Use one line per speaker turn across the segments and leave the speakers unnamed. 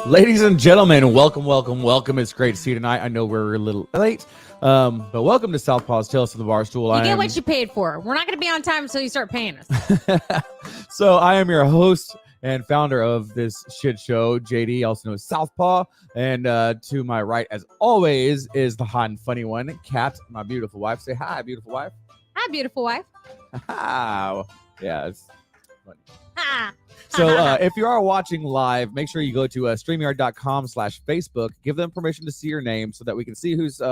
Ladies and gentlemen, welcome. It's great to see you tonight. I know we're a little late, but welcome to Southpaw's Tales of the Barstool.
You get what you paid for. We're not going to be on time until you start paying us.
So I am your host and founder of this shit show, JD, also known as Southpaw. And to my right, as always, is the hot and funny one, Kat, my beautiful wife. Say hi, beautiful wife.
Hi, beautiful wife.
Yeah, it's funny.
Ha.
So if you are watching live, make sure you go to StreamYard.com/Facebook. Give them permission to see your name so that we can see who's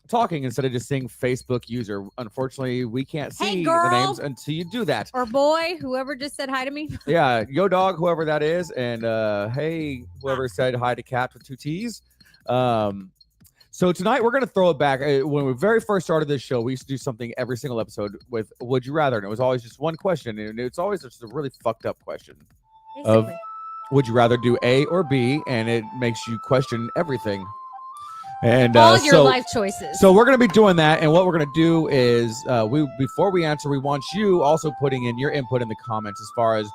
talking instead of just saying Facebook user. Unfortunately, we can't see the names until you do that.
Or boy, whoever just said hi to me.
Yeah, yo dog, whoever that is. And hey, whoever said hi to Cat with 2 T's. So tonight we're going to throw it back. When we very first started this show, we used to do something every single episode with Would You Rather? And it was always just one question. And it's always just a really fucked up question of would you rather do A or B? And it makes you question everything. And
all your life choices.
So we're going to be doing that. And what we're going to do is before we answer, we want you also putting in your input in the comments as far as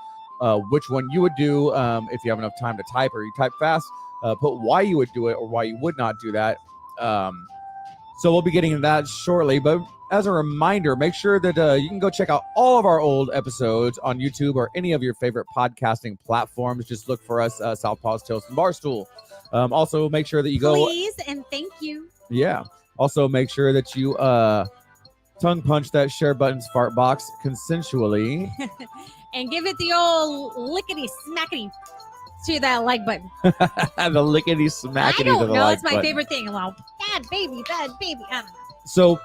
which one you would do. If you have enough time to type or you type fast, put why you would do it or why you would not do that. So we'll be getting into that shortly, but as a reminder, make sure that you can go check out all of our old episodes on YouTube or any of your favorite podcasting platforms. Just look for us, Southpaw's Tales from Barstool. Also, make sure that you go.
Please and thank you.
Yeah. Also, make sure that you tongue punch that share button's fart box consensually.
And give it the old lickety smackety to that like button.
The lickety smackety to the like button. I don't know.
It's my favorite thing. Well, bad baby. I don't know.
So,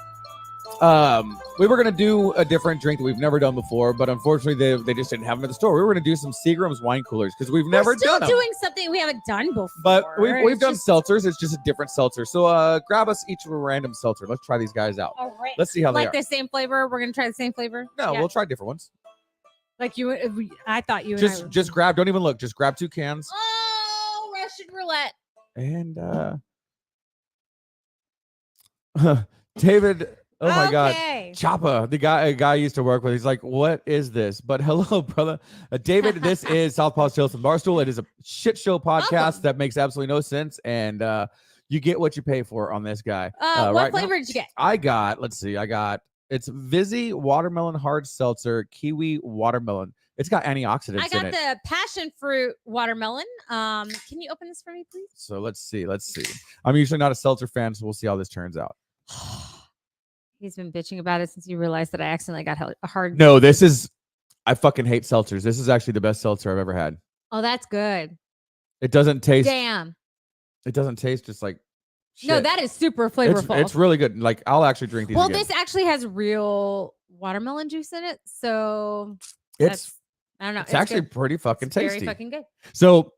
we were going to do a different drink that we've never done before, but unfortunately they just didn't have them at the store. We were going to do some Seagram's wine coolers because we've never done them.
We're doing something we haven't done before.
But we've done seltzers. It's just a different seltzer. So grab us each a random seltzer. Let's try these guys out.
All right.
Let's see how they are.
Like the same flavor? We're going to try the same flavor?
No, We'll try different ones.
Like you, I thought you
just grab. Don't even look. Just grab 2 cans.
Oh, Russian roulette.
And David. Oh my God,
Okay.
Choppa, the guy I used to work with. He's like, "What is this?" But hello, brother, David. This is Southpaw's Tales from Barstool. It is a shit show podcast that makes absolutely no sense, and you get what you pay for on this guy.
What flavor did you get?
I got. Let's see. It's Vizzy Watermelon Hard Seltzer Kiwi Watermelon. It's got antioxidants in it.
I got the passion fruit watermelon. Can you open this for me, please?
So let's see. I'm usually not a seltzer fan, so we'll see how this turns out.
He's been bitching about it since he realized that I accidentally got a hard.
No, I fucking hate seltzers. This is actually the best seltzer I've ever had.
Oh, that's good.
It doesn't taste.
Damn.
It doesn't taste just like. Shit.
No, that is super flavorful.
It's really good. Like I'll actually drink these.
Well,
again.
this actually has real watermelon juice in it, so
I don't know. It's actually good. Pretty fucking tasty.
Very fucking good.
So,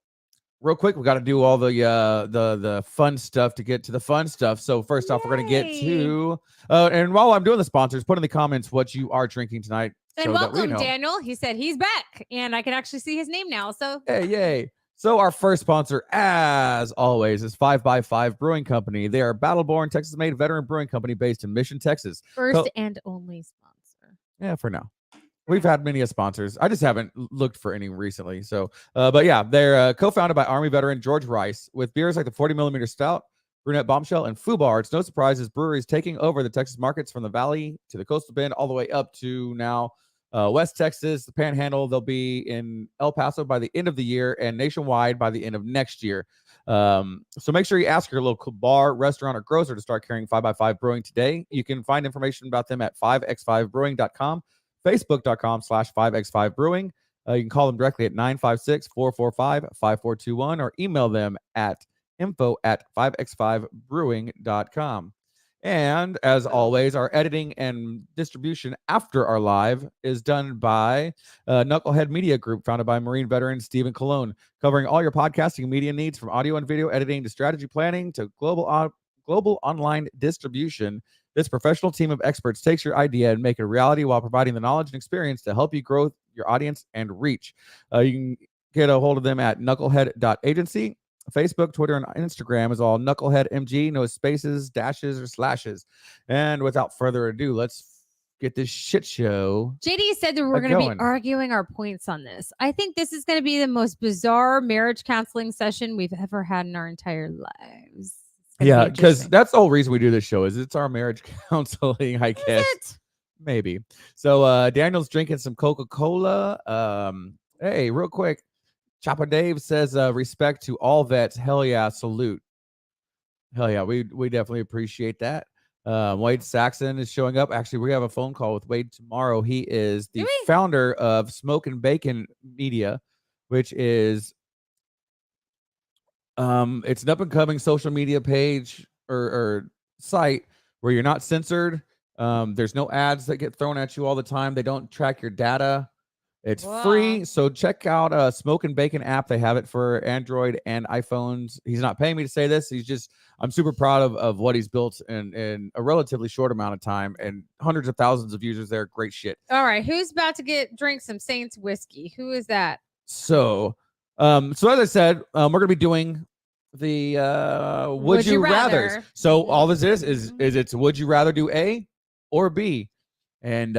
real quick, we got to do all the fun stuff to get to the fun stuff. So first off, we're gonna get to and while I'm doing the sponsors, put in the comments what you are drinking tonight.
And welcome, Daniel. He said he's back, and I can actually see his name now. So
hey, yay! So our first sponsor, as always, is 5x5 Brewing Company. They are Battle-born, Texas-made veteran brewing company based in Mission, Texas.
First and only sponsor.
Yeah, for now. We've had many sponsors. I just haven't looked for any recently. So, but yeah, they're co-founded by Army veteran George Rice with beers like the 40mm Stout, Brunette Bombshell, and Foobar. It's no surprise his brewery is taking over the Texas markets from the Valley to the Coastal Bend, all the way up to now West Texas, the Panhandle. They'll be in El Paso by the end of the year and nationwide by the end of next year. So make sure you ask your local bar, restaurant, or grocer to start carrying 5x5 Brewing today. You can find information about them at 5x5brewing.com. Facebook.com/5x5brewing. You can call them directly at 956-445-5421 or email them at info@5x5brewing.com. And as always, our editing and distribution after our live is done by Knucklehead Media Group, founded by Marine veteran Stephen Colon, covering all your podcasting and media needs from audio and video editing to strategy planning to global online distribution. This professional team of experts takes your idea and make it a reality while providing the knowledge and experience to help you grow your audience and reach. You can get a hold of them at knucklehead.agency. Facebook, Twitter, and Instagram is all Knucklehead MG, no spaces, dashes, or slashes. And without further ado, let's get this shit show.
JD said that we're going to be arguing our points on this. I think this is going to be the most bizarre marriage counseling session we've ever had in our entire lives.
Yeah, because that's the whole reason we do this show is it's our marriage counseling, I guess. Maybe. So Daniel's drinking some Coca-Cola. Hey, real quick. Chopper Dave says respect to all vets. Hell yeah, salute. Hell yeah, we definitely appreciate that. Wade Saxon is showing up. Actually, we have a phone call with Wade tomorrow. He is the founder of Smoke and Bacon Media, which is it's an up-and-coming social media page or site where you're not censored. There's no ads that get thrown at you all the time. They don't track your data. It's free. So check out Smoke and Bacon app. They have it for Android and iPhones. He's not paying me to say this. I'm super proud of what he's built in a relatively short amount of time and hundreds of thousands of users there. Great shit.
All right. Who's about to drink some Saints whiskey? Who is that?
So as I said, we're going to be doing the would you rather. So all this is it's would you rather do A or B? And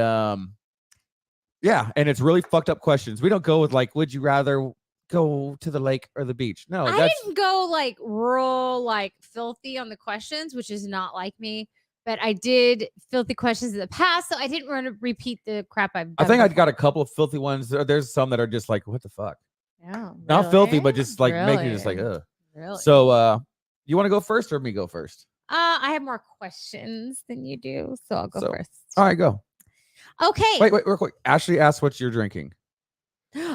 yeah, and it's really fucked up questions. We don't go with like, would you rather go to the lake or the beach? No,
I didn't go like rural, like filthy on the questions, which is not like me. But I did filthy questions in the past, so I didn't want to repeat the crap I've done.
I think I've got a couple of filthy ones. There's some that are just like, what the fuck?
Yeah, really?
Not filthy, but just like make you just like, ugh.
Really?
So you want to go first or me go first?
I have more questions than you do, so I'll go first.
All right, go.
Okay.
Wait, real quick. Ashley asked what you're drinking.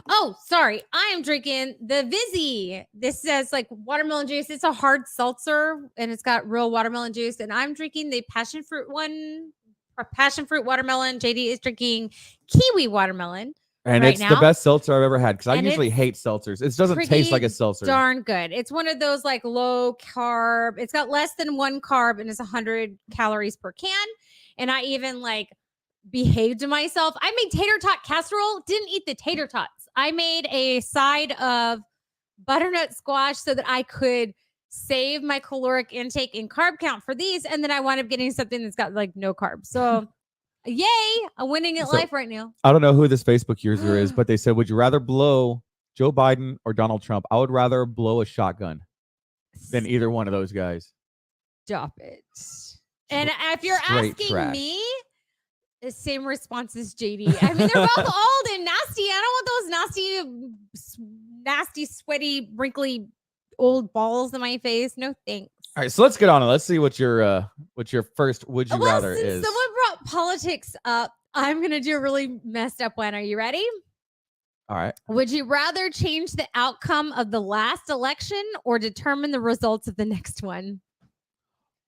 Oh, sorry. I am drinking the Vizzy. This says like watermelon juice. It's a hard seltzer and it's got real watermelon juice. And I'm drinking the passion fruit watermelon. JD is drinking kiwi watermelon.
And it's the best seltzer I've ever had because I usually hate seltzers. It doesn't taste like a seltzer.
Darn good. It's one of those like low carb. It's got less than 1 carb and it's 100 calories per can. And I even like behaved to myself. I made tater tot casserole, didn't eat the tater tots. I made a side of butternut squash so that I could save my caloric intake and carb count for these. And then I wound up getting something that's got like no carbs. So yay, I'm winning at life right now.
I don't know who this Facebook user is, but they said, would you rather blow Joe Biden or Donald Trump? I would rather blow a shotgun than either one of those guys.
Stop it. And if you're asking me, the same response as JD. I mean, they're both old and nasty. I don't want those nasty, sweaty, wrinkly old balls in my face. No thanks.
All right, so let's get on it. Let's see what your first would you rather is.
Someone brought politics up. I'm gonna do a really messed up one. Are you ready?
All right.
Would you rather change the outcome of the last election or determine the results of the next one?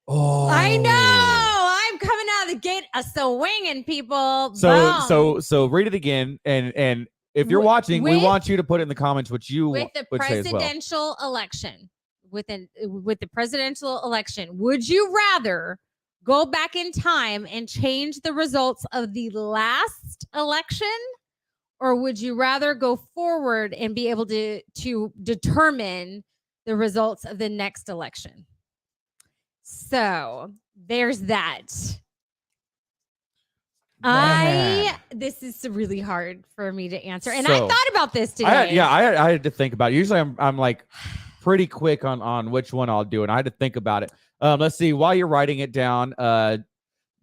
Oh,
I know. I'm coming out of the gate a swinging, people.
So read it again, and if you're watching, we want you to put it in the comments what you would say as well.
With the presidential election, with the presidential election, would you rather go back in time and change the results of the last election, or would you rather go forward and be able to determine the results of the next election? So there's that. This is really hard for me to answer. And I thought about this today.
I had to think about it. Usually I'm like pretty quick on which one I'll do. And I had to think about it. Let's see. While you're writing it down,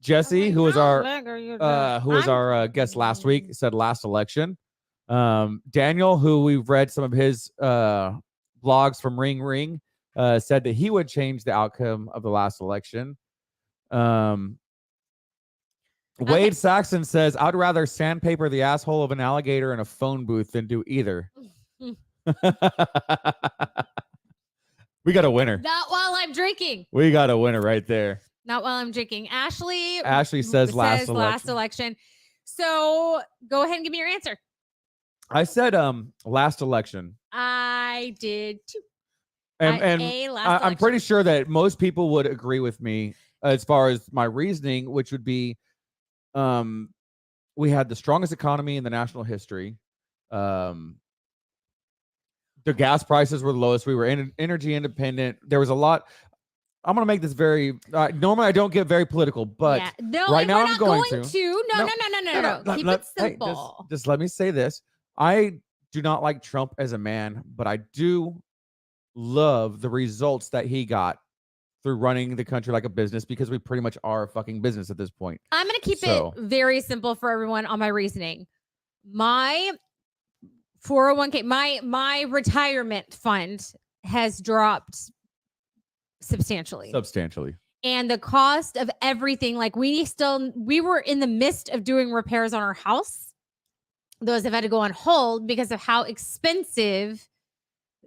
Jesse, who was our guest last week, said last election. Daniel, who we've read some of his blogs from Ring, said that he would change the outcome of the last election. Wade Saxon says, I'd rather sandpaper the asshole of an alligator in a phone booth than do either. We got a winner.
Not while I'm drinking.
We got a winner right there.
Not while I'm drinking. Ashley
says last
election. So go ahead and give me your answer.
I said last election.
I did too.
And I'm pretty sure that most people would agree with me as far as my reasoning, which would be we had the strongest economy in the national history. The gas prices were the lowest. We were energy independent. There was a lot. I'm gonna make this very. Normally, I don't get very political, but
no,
right now
we're
I'm
not
going
to.
to.
No. Keep it simple.
Hey, just let me say this. I do not like Trump as a man, but I do love the results that he got through running the country like a business, because we pretty much are a fucking business at this point.
I'm going to keep it very simple for everyone on my reasoning. My 401k, my retirement fund has dropped substantially. And the cost of everything, like we were in the midst of doing repairs on our house. Those have had to go on hold because of how expensive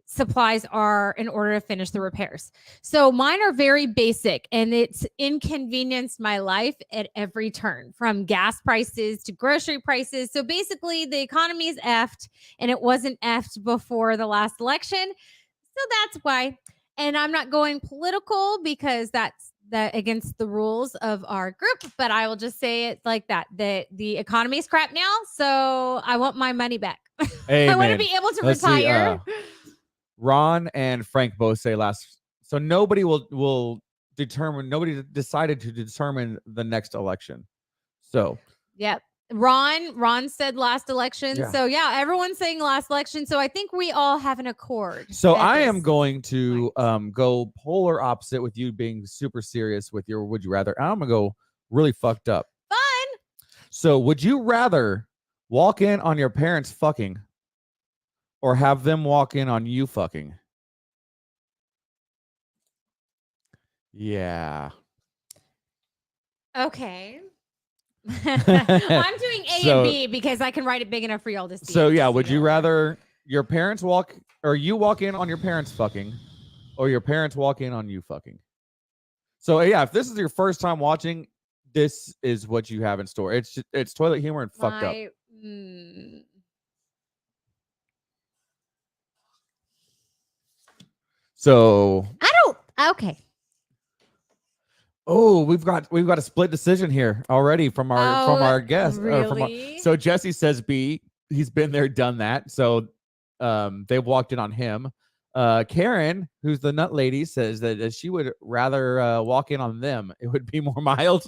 supplies are in order to finish the repairs. So mine are very basic, and it's inconvenienced my life at every turn, from gas prices to grocery prices. So basically the economy is effed, and it wasn't effed before the last election. So that's why. And I'm not going political because that's against the rules of our group, but I will just say it like that. The economy is crap now, so I want my money back. I want to be able to retire.
Ron and Frank both say so nobody will determine. Nobody decided to determine the next election. So
yep. Ron said last election. Yeah. So yeah, everyone's saying last election. So I think we all have an accord.
So I am going to go polar opposite with you being super serious with your would you rather. I'm gonna go really fucked up.
Fun.
So would you rather walk in on your parents fucking, or have them walk in on you fucking? Yeah.
Okay. I'm doing A and B because I can write it big enough for y'all to see.
So yeah, would you rather your parents you walk in on your parents fucking, or your parents walk in on you fucking? So yeah, if this is your first time watching, this is what you have in store. It's toilet humor and fucked up. So
okay.
Oh, we've got a split decision here already from our guest.
Really?
So Jesse says B. He's been there, done that. So they've walked in on him. Karen, who's the nut lady, says that she would rather walk in on them. It would be more mild.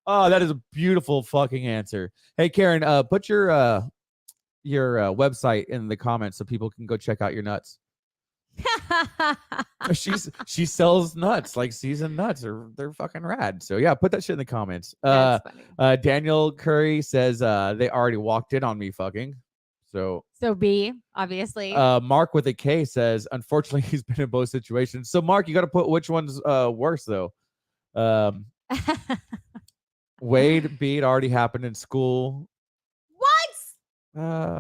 Oh, that is a beautiful fucking answer. Hey, Karen, put your website in the comments so people can go check out your nuts. She sells nuts, like seasoned nuts, they're fucking rad. So yeah, put that shit in the comments.
That's funny.
Daniel Curry says they already walked in on me fucking. So
B, obviously.
Mark with a K says unfortunately he's been in both situations. So Mark, you got to put which one's worse though. Wade, B, it already happened in school.
What?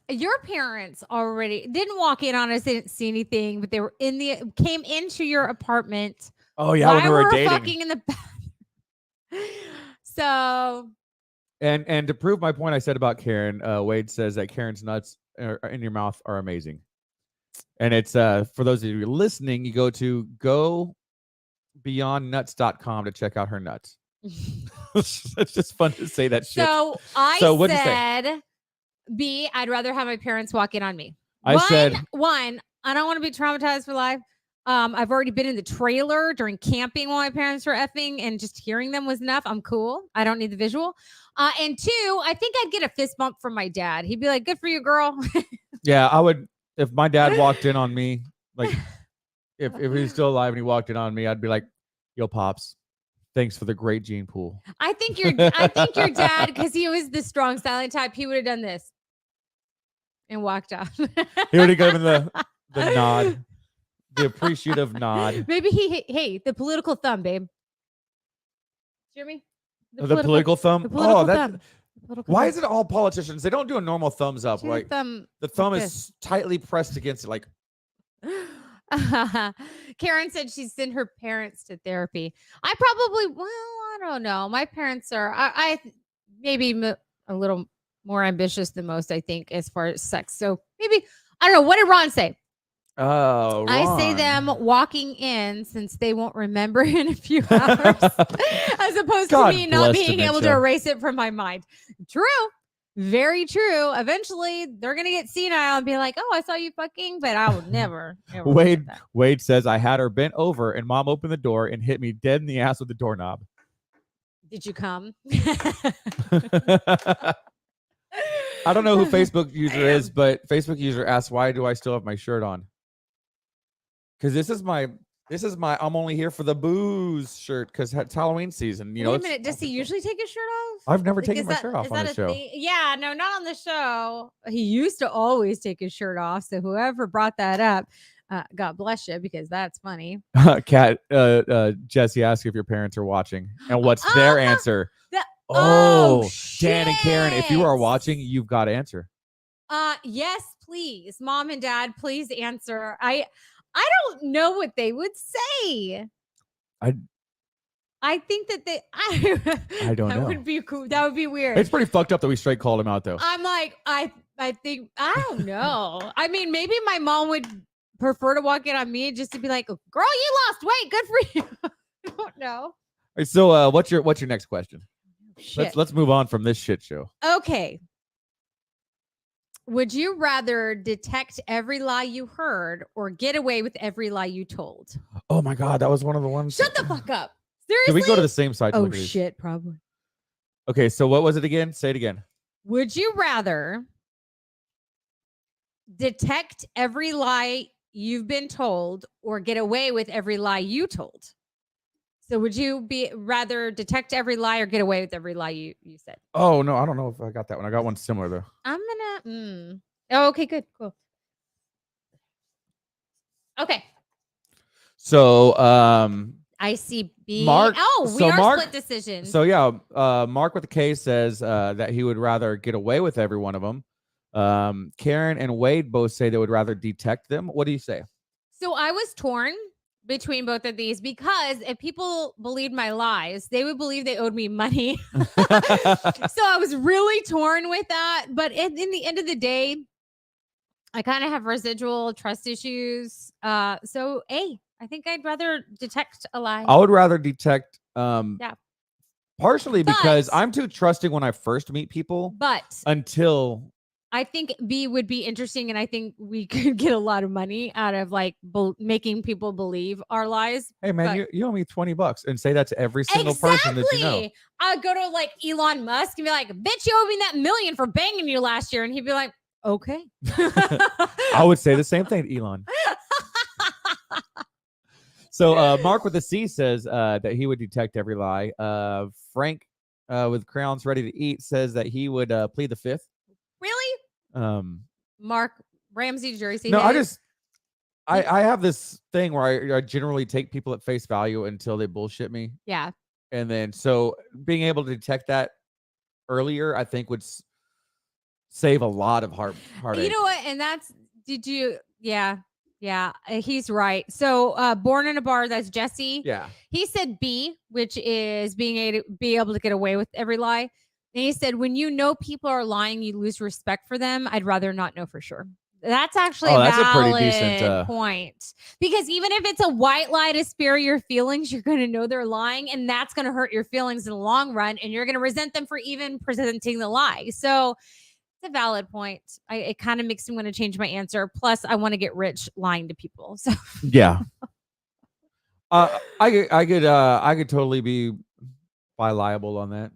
Your parents already didn't walk in on us, didn't see anything, but they were came into your apartment.
Oh yeah, when we were dating.
Fucking in the bathroom. So.
And to prove my point, I said about Karen, Wade says that Karen's nuts in your mouth are amazing. And it's for those of you listening, you go to gobeyondnuts.com to check out her nuts. It's just fun to say that shit.
So I said, B, I'd rather have my parents walk in on me. I said, I don't want to be traumatized for life. I've already been in the trailer during camping while my parents were effing, and just hearing them was enough. I'm cool. I don't need the visual. And two, I think I'd get a fist bump from my dad. He'd be like, good for you, girl.
Yeah, I would. If my dad walked in on me, like if he was still alive and he walked in on me, I'd be like, yo, Pops, thanks for the great gene pool.
I think your dad, because he was the strong, silent type, he would have done this and walked out.
He would have given the nod, the appreciative nod.
Maybe the political thumb, babe. Hear me?
The political thumb.
The political thumb.
Why is it all politicians? They don't do a normal thumbs up. Like
the
thumb is tightly pressed against it. Like
Karen said she sent her parents to therapy. I don't know. My parents are I maybe a little more ambitious than most, I think, as far as sex. So maybe, I don't know. What did Ron say?
Oh, Ron.
I say them walking in, since they won't remember in a few hours, as opposed to me not being able to erase it from my mind. True. Very true. Eventually, they're gonna get senile and be like, "Oh, I saw you fucking," but I will never, never forget that.
Wade says I had her bent over and mom opened the door and hit me dead in the ass with the doorknob.
Did you come?
I don't know who Facebook user is, but Facebook user asks, "Why do I still have my shirt on?" Because this is my I'm only here for the booze shirt because it's Halloween season. You know,
Wait a minute. Does he usually take his shirt off?
I've never
Like,
taken
is
my
that-
shirt off
is
on
that
the
a
show.
thing? Yeah, no, not on the show. He used to always take his shirt off. So whoever brought that up, God bless you, because that's funny.
Kat, Jesse asked if your parents are watching, and what's their answer?
Oh,
Dan and Karen, if you are
shit.
watching, you've got to answer.
Yes, please, mom and dad, please answer. I don't know what they would say. I think that
I don't
that
know.
would be cool. That would be weird.
It's pretty fucked up that we straight called him out, though.
I'm like, I think I don't know. I mean, maybe my mom would prefer to walk in on me just to be like, "Girl, you lost weight. Good for you." I don't know.
All right, so what's your next question?
Shit.
Let's move on from this shit show.
Okay. Would you rather detect every lie you heard or get away with every lie you told?
Oh my god, that was one of the ones.
Shut the fuck up. Seriously?
Did we go to the same site? To
Oh
look at these?
shit, probably.
Okay, so what was it again? Say it again.
Would you rather detect every lie you've been told or get away with every lie you told? So would you rather detect every lie or get away with every lie you said?
Oh no, I don't know if I got that one. I got one similar though.
I'm gonna. Oh, okay, good, cool. Okay.
So
I see B.
Mark.
Oh, we are split decisions.
So yeah, Mark with the K says that he would rather get away with every one of them. Karen and Wade both say they would rather detect them. What do you say?
So I was torn between both of these because if people believed my lies, they would believe they owed me money. So I was really torn with that. But in the end of the day, I kind of have residual trust issues. So A, I think I'd rather detect a lie.
I would rather detect.
Yeah.
Partially because I'm too trusting when I first meet people.
But
until
I think B would be interesting, and I think we could get a lot of money out of like making people believe our lies.
Hey man, you owe me $20 and say that to every single person that you know.
I'd go to like Elon Musk and be like, "Bitch, you owe me that $1 million for banging you last year," and he'd be like, "Okay."
I would say the same thing to Elon. So Mark with a C says that he would detect every lie. Frank with crayons ready to eat says that he would plead the fifth.
Really? Mark Ramsey, Jersey.
No, I have this thing where I generally take people at face value until they bullshit me.
Yeah.
And then so being able to detect that earlier, I think would save a lot of heartache.
You know what? And yeah, he's right. So born in a bar, that's Jesse.
Yeah.
He said B, which is be able to get away with every lie. And he said, when you know people are lying, you lose respect for them. I'd rather not know for sure. That's actually
that's
a
pretty decent
point. Because even if it's a white lie to spare your feelings, you're going to know they're lying. And that's going to hurt your feelings in the long run. And you're going to resent them for even presenting the lie. So it's a valid point. It kind of makes me want to change my answer. Plus, I want to get rich lying to people. So
yeah. I could totally be liable on that.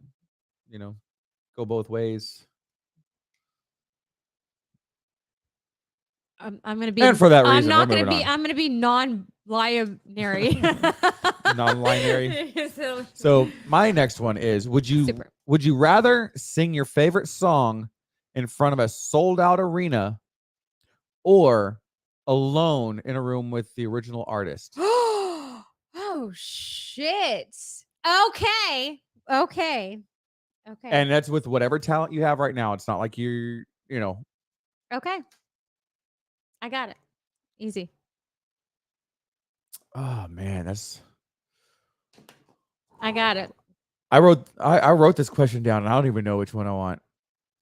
You know, go both ways.
I'm going to be,
and for that reason,
I'm going to be non-binary.
Non-binary. So my next one is: Would you rather sing your favorite song in front of a sold out arena, or alone in a room with the original artist?
Oh shit! Okay.
And that's with whatever talent you have right now. It's not like you know.
Okay. I got it. Easy.
Oh man,
I got it.
I wrote this question down and I don't even know which one I want.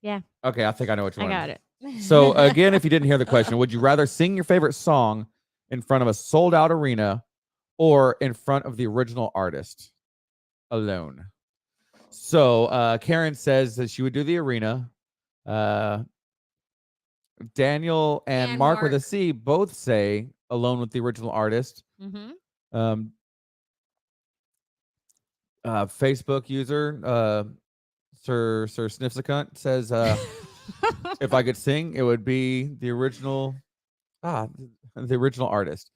Yeah.
Okay, I think I know which one.
I got it.
So again, if you didn't hear the question, would you rather sing your favorite song in front of a sold out arena or in front of the original artist alone? So Karen says that she would do the arena. Uh, Daniel and Mark with a C both say Alone with the Original Artist.
Mm-hmm.
Facebook user Sir Sniffs a Cunt says if I could sing, it would be the original artist.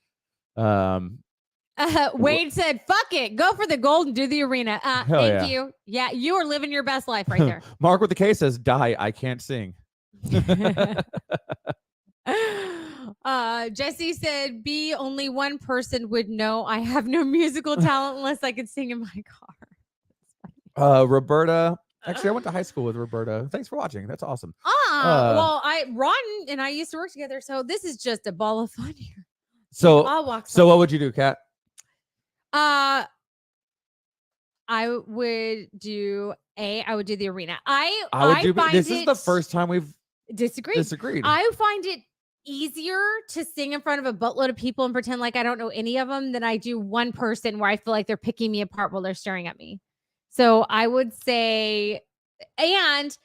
Wade said, "Fuck it, go for the gold and do the arena." Thank you. Yeah, you are living your best life right there.
Mark with the K says, "Die, I can't sing."
Jesse said, "B, only one person would know I have no musical talent unless I could sing in my
car." Roberta. Actually, I went to high school with Roberta. Thanks for watching. That's awesome.
Well, Ron and I used to work together, so this is just a ball of fun here.
So what would you do, Kat?
I would do the arena.
This is the first time we've disagreed.
I find it easier to sing in front of a buttload of people and pretend like I don't know any of them than I do one person where I feel like they're picking me apart while they're staring at me. So I would say, and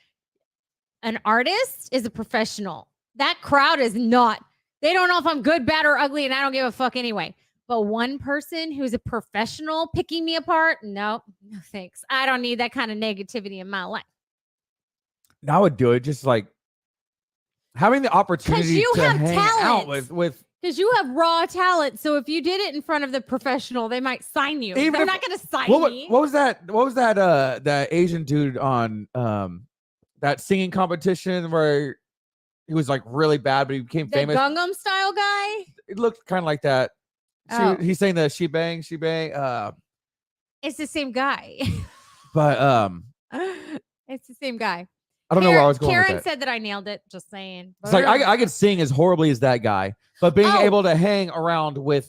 an artist is a professional. That crowd is not. They don't know if I'm good, bad, or ugly, and I don't give a fuck anyway. But one person who's a professional picking me apart, no thanks. I don't need that kind of negativity in my life.
I would do it just like having the opportunity to hang out with
because you have raw talent. So if you did it in front of the professional, they might sign you. They're not going to sign me.
What was that? That Asian dude on that singing competition where he was like really bad, but he became famous?
Gangnam Style guy.
It looked kind of like that. He's saying the she bang.
It's the same guy.
But
it's the same guy.
I don't know where I was going.
Karen said that I nailed it. Just saying.
It's like I could sing as horribly as that guy, but being able to hang around with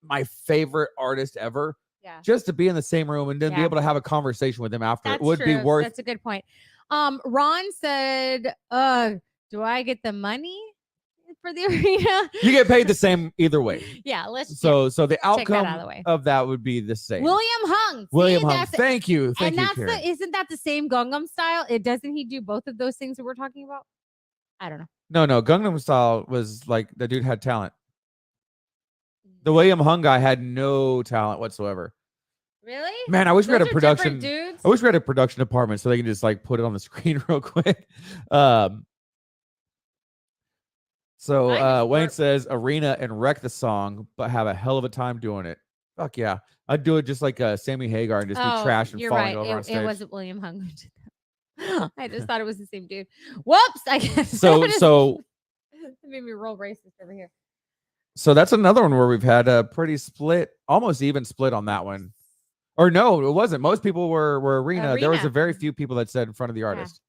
my favorite artist ever, just to be in the same room and then be able to have a conversation with him after, it would be worth.
That's a good point. Ron said, "Do I get the money for the arena?"
You get paid the same either way.
Yeah, let's.
So the outcome of that would be the same.
William Hung.
Thank you. Thank you, Karen.
Isn't that the same Gangnam Style? Doesn't he do both of those things that we're talking about? I don't know.
No. Gangnam Style was like the dude had talent. The William Hung guy had no talent whatsoever.
Really?
Man, I wish we had a production. I wish we had a production department so they can just like put it on the screen real quick. So Wayne says arena and wreck the song, but have a hell of a time doing it. Fuck yeah. I'd do it just like Sammy Hagar and just be trash and falling over on stage.
It wasn't William Hung who did that. I just thought it was the same dude. Whoops. I guess.
So
it made me roll racist over here.
So that's another one where we've had a pretty split, almost even split on that one. Or no, it wasn't. Most people were arena. There was a very few people that said in front of the artist.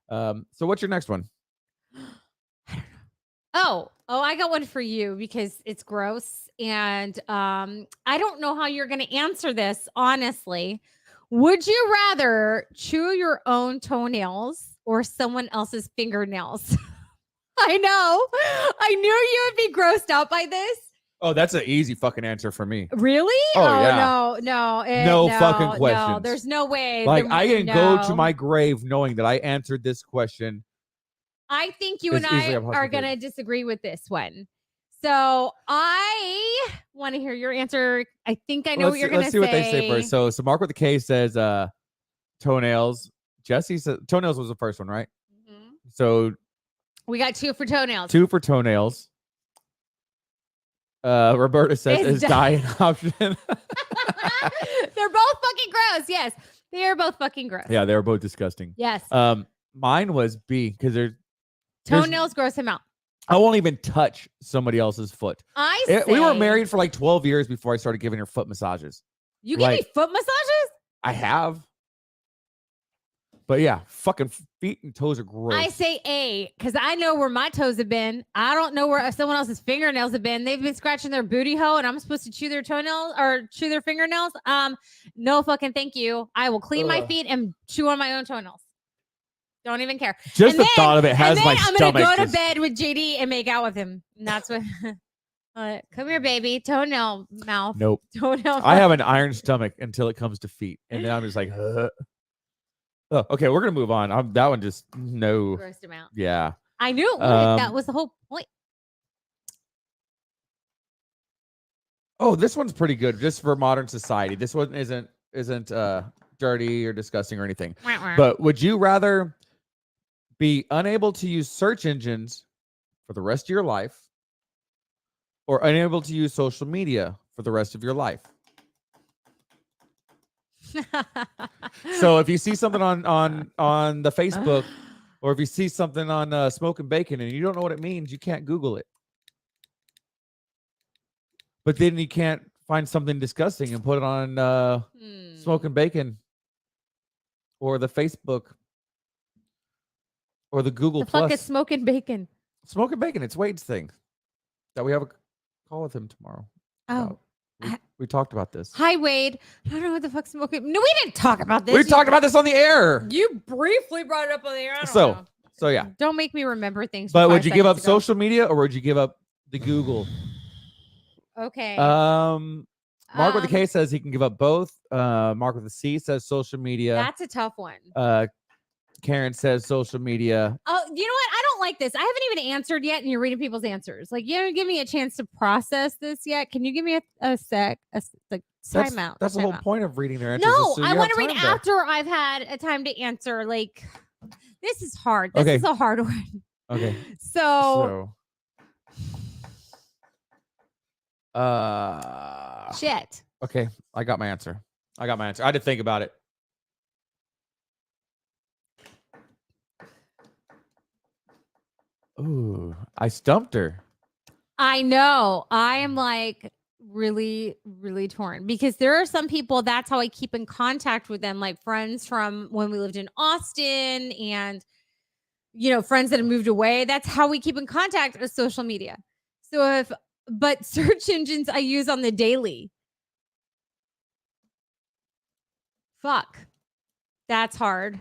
So what's your next one?
Oh, I got one for you because it's gross. And I don't know how you're going to answer this, honestly. Would you rather chew your own toenails or someone else's fingernails? I know. I knew you would be grossed out by this.
Oh, that's an easy fucking answer for me.
Really?
Oh yeah.
No
fucking questions.
No, there's no way.
Like I can go to my grave knowing that I answered this question.
I think you and I are going to disagree with this one. So I want to hear your answer. I think I know what you're going to say.
Let's see what they say first. So Mark with the K says toenails. Jesse says toenails was the first one, right? Mm-hmm. So
we got 2 for toenails.
2 for toenails. Roberta says is die an option.
They're both fucking gross. Yes, they are both fucking gross.
Yeah, they were both disgusting.
Yes.
Mine was B because
toenails gross him out.
I won't even touch somebody else's foot. We were married for like 12 years before I started giving her foot massages.
You give me foot massages?
I have. But yeah, fucking feet and toes are gross.
I say A because I know where my toes have been. I don't know where someone else's fingernails have been. They've been scratching their booty hole and I'm supposed to chew their toenails or chew their fingernails. No fucking thank you. I will clean my feet and chew on my own toenails. Don't even care.
Just the thought of it has my stomach.
I'm going to go to bed with JD and make out with him. And that's what. Come here, baby. Toenail mouth.
Nope.
Toenail.
I have an iron stomach until it comes to feet, and then I'm just like, Oh, okay, we're gonna move on. That one just no.
Grossed him out.
Yeah.
I knew it would. That was the whole point.
Oh, this one's pretty good, just for modern society. This one isn't dirty or disgusting or anything. But would you rather be unable to use search engines for the rest of your life, or unable to use social media for the rest of your life? So if you see something on the Facebook, or if you see something on Smoking Bacon and you don't know what it means, you can't Google it. But then you can't find something disgusting and put it on Smoking Bacon or the Facebook or the Google
the
Plus.
fuck is Smoking Bacon?
Smoking Bacon. It's Wade's thing that we have a call with him tomorrow.
Oh.
We talked about this.
Hi, Wade. I don't know what the fuck smoking. No, we didn't talk about this.
We talked about this on the air.
You briefly brought it up on the air. I don't know.
So yeah.
Don't make me remember things.
But would you give up social media or would you give up the Google?
Okay.
Mark with a K says he can give up both. Mark with a C says social media.
That's a tough one.
Karen says social media.
Oh, you know what? I don't like this. I haven't even answered yet, and you're reading people's answers. Like, you haven't given me a chance to process this yet. Can you give me a sec? Time out.
That's the whole point of reading their answers.
No,
so
I want to read after I've had a time to answer. Like, this is hard. This is a hard one.
Okay.
So shit.
Okay, I got my answer. I had to think about it. Ooh, I stumped her.
I know. I am like really, really torn because there are some people, that's how I keep in contact with them, like friends from when we lived in Austin and, friends that have moved away. That's how we keep in contact with social media. So but search engines I use on the daily. Fuck. That's hard.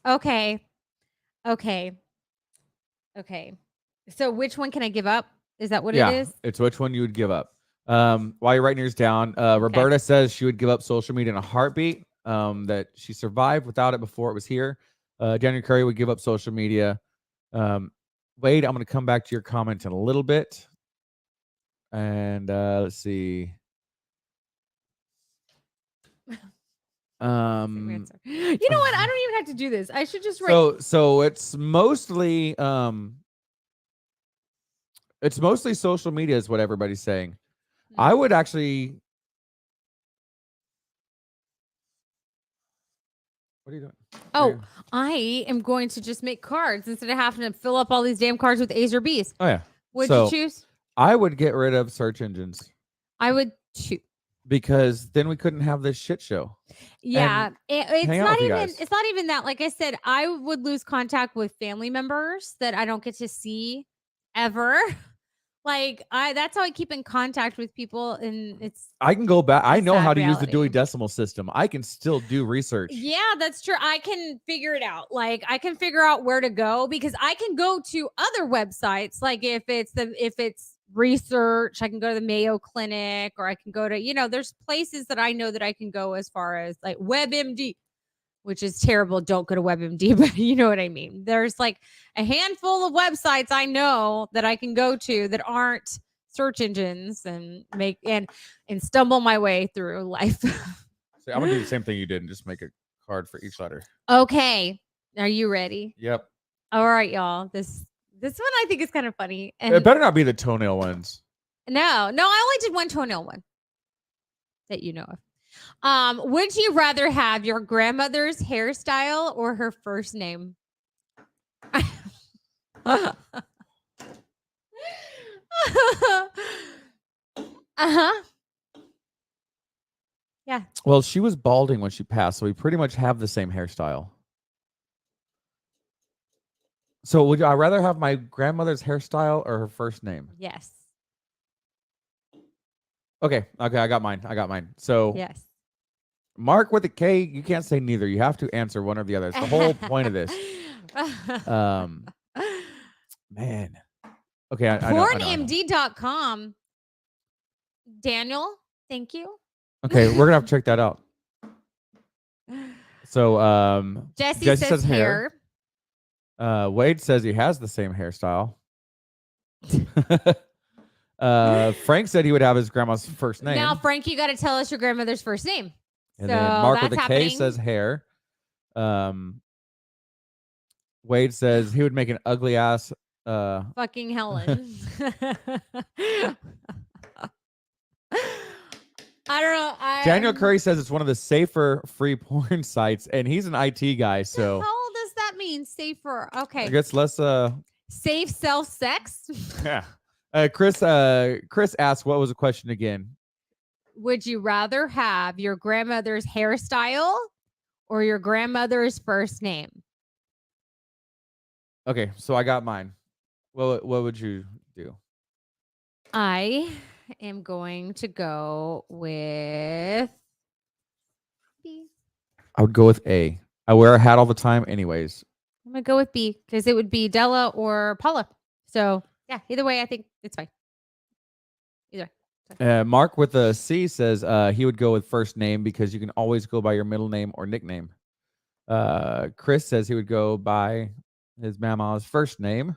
Okay. So which one can I give up? Is that what it is?
It's which one you would give up. While you're writing yours down, Roberta says she would give up social media in a heartbeat, that she survived without it before it was here. Daniel Curry would give up social media. Wade, I'm going to come back to your comment in a little bit. And let's see.
You know what? I don't even have to do this. I should just write.
So it's mostly social media is what everybody's saying. I would actually. What are you doing?
Oh, I am going to just make cards instead of having to fill up all these damn cards with A's or B's.
Oh yeah.
Would you choose?
I would get rid of search engines.
I would choose.
Because then we couldn't have this shit show.
Yeah, it's not even that. Like I said, I would lose contact with family members that I don't get to see ever. That's how I keep in contact with people, and
I can go back. I know how to use the Dewey Decimal System. I can still do research.
Yeah, that's true. I can figure it out. Like I can figure out where to go because I can go to other websites. Like if it's research, I can go to the Mayo Clinic, or I can go to, there's places that I know that I can go as far as like WebMD, which is terrible. Don't go to WebMD, but you know what I mean. There's like a handful of websites I know that I can go to that aren't search engines and stumble my way through life.
So I'm gonna do the same thing you did and just make a card for each letter.
Okay. Are you ready?
Yep.
All right, y'all. This one I think is kind of funny. And
it better not be the toenail ones.
No, I only did one toenail one that you know of. Would you rather have your grandmother's hairstyle or her first name? Yeah.
Well, she was balding when she passed, so we pretty much have the same hairstyle. So would I rather have my grandmother's hairstyle or her first name?
Yes.
Okay, I got mine. So
yes.
Mark with a K, you can't say neither. You have to answer one or the other. It's the whole point of this. Man. Okay, I know.
Pornmd.com. Daniel, thank you.
Okay, we're gonna have to check that out. So
Jesse says hair.
Wade says he has the same hairstyle. Frank said he would have his grandma's first name.
Now, Frank, you got to tell us your grandmother's first name.
And
so
then Mark with
that's
a K
happening.
says hair. Wade says he would make an ugly ass
fucking Helen. I don't know.
Daniel Curry says it's one of the safer free porn sites, and he's an IT guy. So
how does that mean safer? Okay.
I guess less
safe self sex.
Yeah. Chris asked, what was the question again?
Would you rather have your grandmother's hairstyle or your grandmother's first name?
Okay, so I got mine. What would you do?
I am going to go with B.
I would go with A. I wear a hat all the time anyways.
I'm going to go with B because it would be Della or Paula. So, yeah, either way, I think it's fine. Either way.
Mark with a C says he would go with first name because you can always go by your middle name or nickname. Chris says he would go by his mama's first name.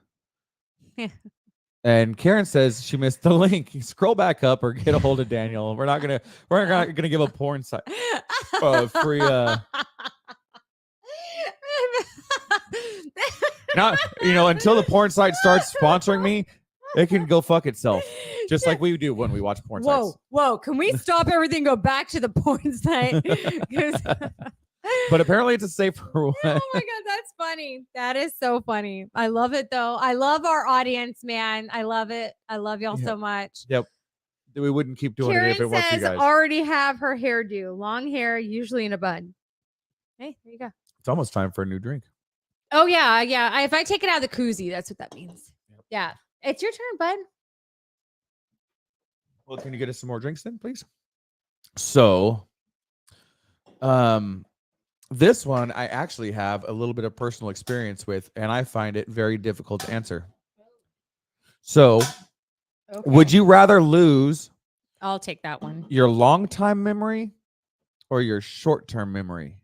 Yeah.
And Karen says she missed the link. Scroll back up or get a hold of Daniel. We're not gonna give a porn site free. Not until the porn site starts sponsoring me, it can go fuck itself. Just like we do when we watch porn sites.
Whoa! Can we stop everything? Go back to the porn site.
But apparently it's a safer way.
Oh my god, that's funny. That is so funny. I love it though. I love our audience, man. I love it. I love y'all so much.
Yep. We wouldn't keep doing
Karen
it if it wasn't you guys.
Already have her hairdo. Long hair, usually in a bun. Hey, there you go.
It's almost time for a new drink.
Oh yeah. If I take it out of the koozie, that's what that means. Yep. Yeah. It's your turn, bud.
Well, can you get us some more drinks then, please? So, this one I actually have a little bit of personal experience with, and I find it very difficult to answer. So, would you rather lose?
I'll take that one.
Your long-time memory or your short-term memory?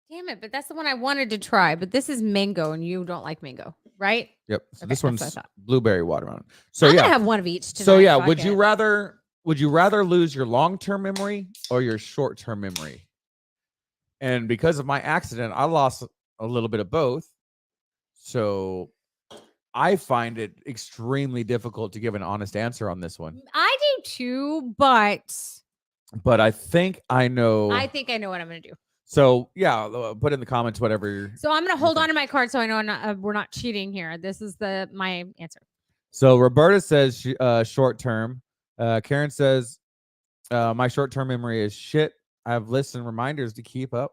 Damn it, but that's the one I wanted to try. But this is mango, and you don't like mango, right?
Yep. So this one's blueberry watermelon. So
I'm gonna have one of each tonight.
So yeah, would you rather lose your long-term memory or your short-term memory? And because of my accident, I lost a little bit of both. So I find it extremely difficult to give an honest answer on this one.
I do too, but
I think I know.
I think I know what I'm going to do.
So yeah, put in the comments whatever.
So I'm going to hold on to my card so I know we're not cheating here. This is my answer. So
Roberta says short term. Karen says my short term memory is shit. I have lists and reminders to keep up.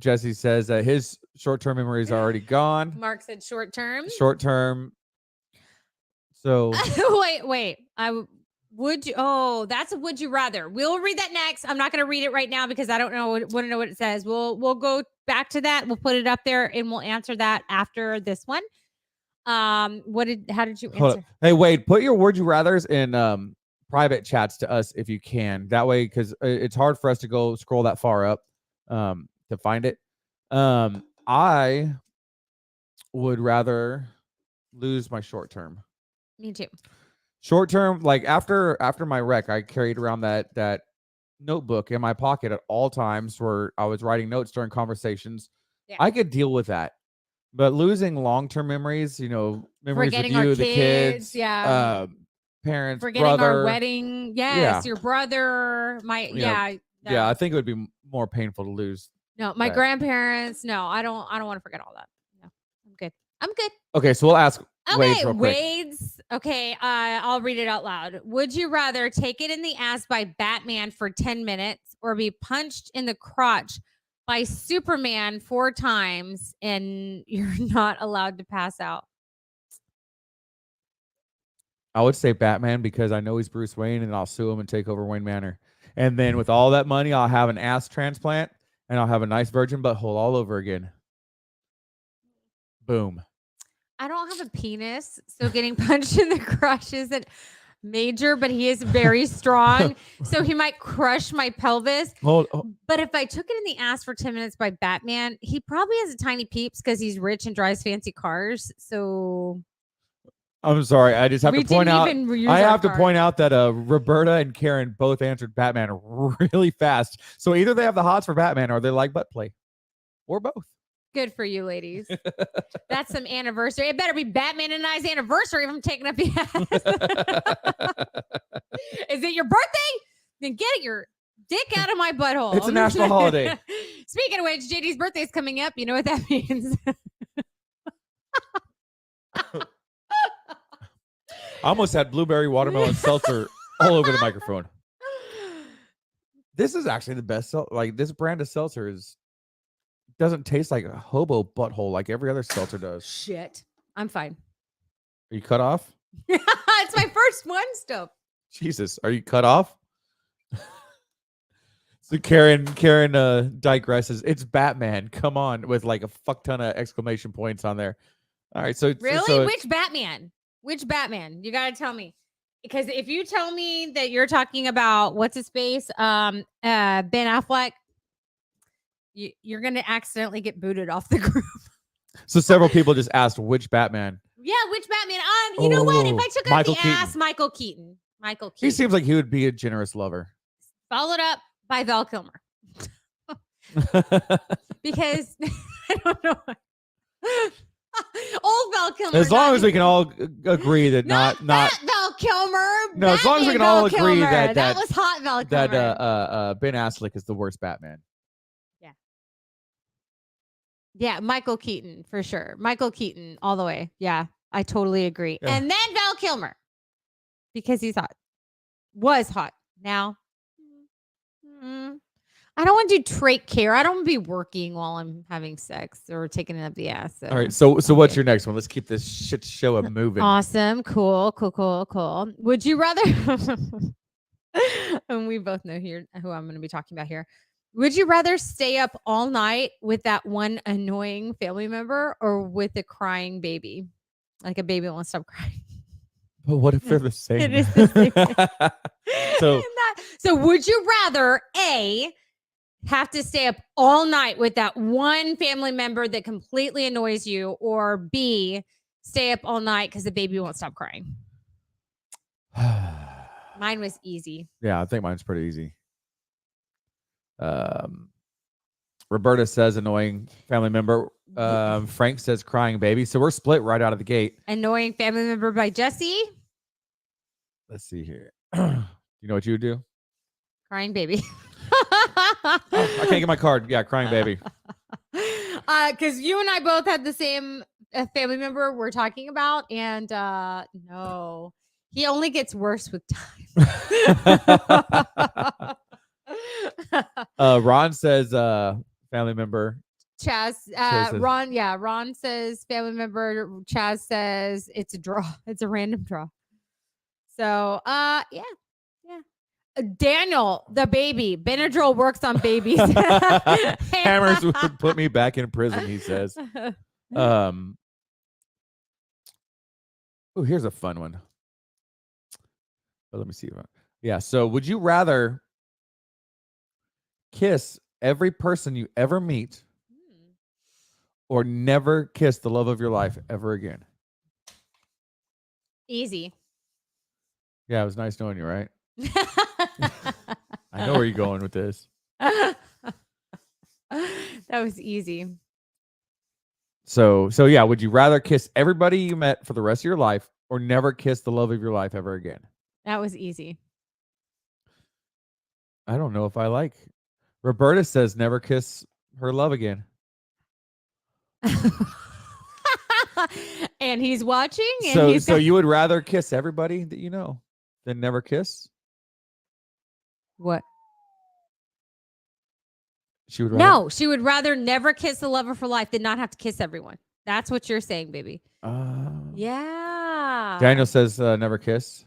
Jesse says that his short-term memory is already gone.
Mark said short-term.
Short-term. So
wait. That's a would you rather. We'll read that next. I'm not going to read it right now because I don't know. Want to know what it says. We'll go back to that. We'll put it up there and we'll answer that after this one. How did you answer?
Hey, Wade, put your would you rathers in private chats to us if you can. That way, because it's hard for us to go scroll that far up to find it. I would rather lose my short term.
Me too.
Short term, like after my wreck, I carried around that notebook in my pocket at all times where I was writing notes during conversations. Yeah. I could deal with that. But losing long-term memories, memories
forgetting
with you,
the
kids,
yeah.
Parents,
forgetting
brother,
our wedding. Yes, your brother. I
think it would be more painful to lose.
No, my grandparents. No, I don't want to forget all that. No, I'm good.
Okay, so we'll ask
Wade's real quick. Okay, I'll read it out loud. Would you rather take it in the ass by Batman for 10 minutes or be punched in the crotch by Superman 4 times and you're not allowed to pass out?
I would say Batman because I know he's Bruce Wayne and I'll sue him and take over Wayne Manor. And then with all that money, I'll have an ass transplant and I'll have a nice virgin butthole all over again. Boom.
I don't have a penis, so getting punched in the crotch isn't major, but he is very strong. So he might crush my pelvis.
Oh,
But if I took it in the ass for 10 minutes by Batman, he probably has a tiny peeps because he's rich and drives fancy cars. So
I'm sorry. I just have
we
to point
didn't
out.
even use
I
our
have to
car.
point out that Roberta and Karen both answered Batman really fast. So either they have the hots for Batman or they like butt play, or both.
Good for you, ladies. That's some anniversary. It better be Batman and I's anniversary if I'm taking up the ass. Is it your birthday? Then get your dick out of my butthole.
It's a national holiday.
Speaking of which, JD's birthday is coming up. You know what that means.
I almost had blueberry watermelon seltzer all over the microphone. This is actually the best. Like this brand of seltzer doesn't taste like a hobo butthole like every other seltzer does.
Shit. I'm fine.
Are you cut off?
It's my first one still.
Jesus, are you cut off? So Karen digresses. It's Batman. Come on, with like a fuck ton of exclamation points on there. All right, so
Really?
so
Which Batman? Which Batman? You got to tell me. Because if you tell me that you're talking about what's his face, Ben Affleck, you're going to accidentally get booted off the group.
So several people just asked which Batman.
Yeah, which Batman? You know what? If I took out the
Keaton.
ass, Michael Keaton. Michael Keaton.
He seems like he would be a generous lover.
Followed up by Val Kilmer. Because I don't know. Old Val Kilmer.
As long as we can all agree that not
Val Kilmer.
No, as long as we can all agree that
was hot Val Kilmer.
that Ben Affleck is the worst Batman.
Yeah, Michael Keaton for sure. Michael Keaton all the way. Yeah, I totally agree.
Yeah.
And then Val Kilmer because he's hot. Was hot. Now, I don't want to do trait care. I don't want to be working while I'm having sex or taking it up the ass.
All right. So what's your next one? Let's keep this shit show moving.
Awesome. Cool. Would you rather? And we both know here who I'm going to be talking about here. Would you rather stay up all night with that one annoying family member or with a crying baby? Like a baby won't stop crying.
But what if they're the same?
It is the same.
So
So would you rather A, have to stay up all night with that one family member that completely annoys you, or B, stay up all night because the baby won't stop crying? Mine was easy.
Yeah, I think mine's pretty easy. Roberta says annoying family member. Frank says crying baby. So we're split right out of the gate.
Annoying family member by Jesse.
Let's see here. You know what you would do?
Crying baby.
I can't get my card. Yeah, crying baby.
Because you and I both had the same family member we're talking about, and no, he only gets worse with time.
Ron says family member.
Chaz,
Chaz says,
Ron, yeah, Ron says family member. Chaz says it's a draw. It's a random draw. So, yeah. Daniel, the baby. Benadryl works on babies.
Hammers would put me back in prison, he says. Oh, here's a fun one. But let me see. Yeah, so would you rather kiss every person you ever meet or never kiss the love of your life ever again?
Easy.
Yeah, it was nice knowing you, right? I know where you're going with this.
That was easy.
So yeah, would you rather kiss everybody you met for the rest of your life or never kiss the love of your life ever again?
That was easy.
I don't know if I like. Roberta says never kiss her love again.
And he's watching. And
so you would rather kiss everybody that you know than never kiss?
What?
She would rather.
No, she would rather never kiss the love of her life than not have to kiss everyone. That's what you're saying, baby. Yeah.
Daniel says never kiss.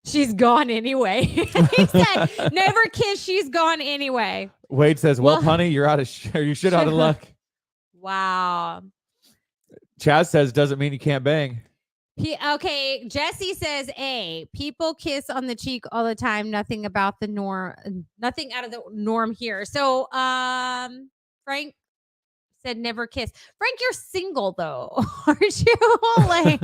She's gone anyway. He said, never kiss. She's gone anyway.
Wade says, well, honey, you're out of you shit out of luck.
Wow.
Chaz says, doesn't mean you can't bang.
Okay, Jesse says A. People kiss on the cheek all the time. Nothing about the norm. Nothing out of the norm here. So, Frank said never kiss. Frank, you're single though, aren't you? Like,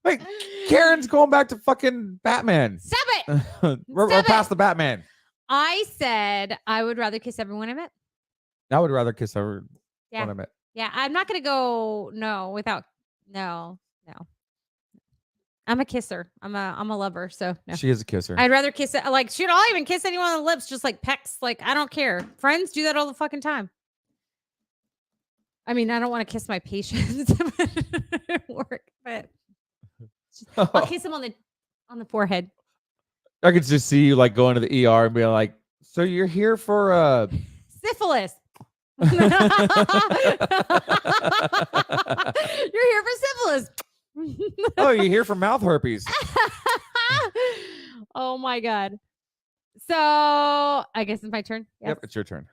Wait, Karen's going back to fucking Batman.
stop it.
We're past the Batman.
I said I would rather kiss everyone I met.
I would rather kiss everyone
Yeah.
I met.
Yeah, I'm not gonna go without no. I'm a kisser. I'm a lover. So no.
She is a kisser.
I'd rather kiss it. Like, shoot, I'll even kiss anyone on the lips, just like pecks. Like, I don't care. Friends do that all the fucking time. I mean, I don't want to kiss my patients at work, but I'll kiss them on the forehead.
I could just see you like going to the ER and being like, "So you're here for
syphilis." You're here for syphilis.
Oh, you're here for mouth herpes.
Oh my god. So I guess it's my turn.
Yep, it's your turn.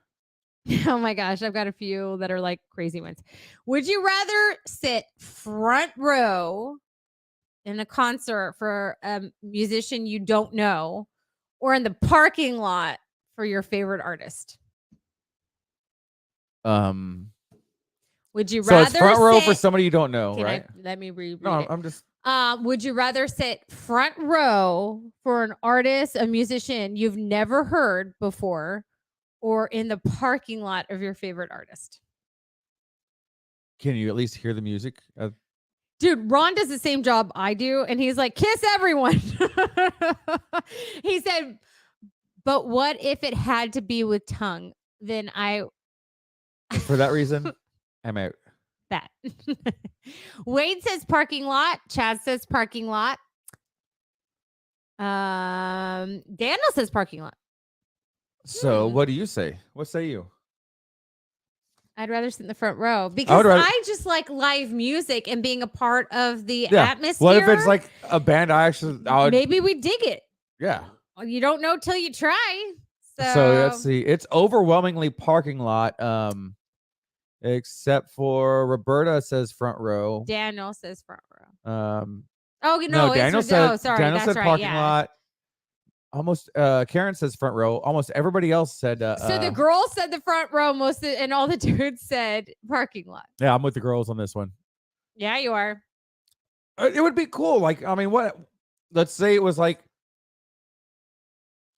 Oh my gosh, I've got a few that are like crazy ones. Would you rather sit front row in a concert for a musician you don't know, or in the parking lot for your favorite artist? Would you rather
so it's front row for somebody you don't know, right?
Let me read
No,
it.
I'm just.
Would you rather sit front row for an artist, a musician you've never heard before, or in the parking lot of your favorite artist?
Can you at least hear the music?
Dude, Ron does the same job I do, and he's like, kiss everyone. He said, but what if it had to be with tongue? Then
For that reason, I'm out.
That. Wade says parking lot. Chad says parking lot. Daniel says parking lot.
So what do you say? What say you?
I'd rather sit in the front row because I just like live music and being a part of the atmosphere.
What if it's like a band I would,
maybe we dig it.
Yeah.
Well, you don't know till you try.
So let's see. It's overwhelmingly parking lot. Except for Roberta says front row.
Daniel says front row.
No, Daniel said Daniel said parking lot. Almost Karen says front row. Almost everybody else said
so the girls said the front row, and all the dudes said parking lot.
Yeah, I'm with the girls on this one.
Yeah, you are.
It would be cool. Like, I mean, what? Let's say it was like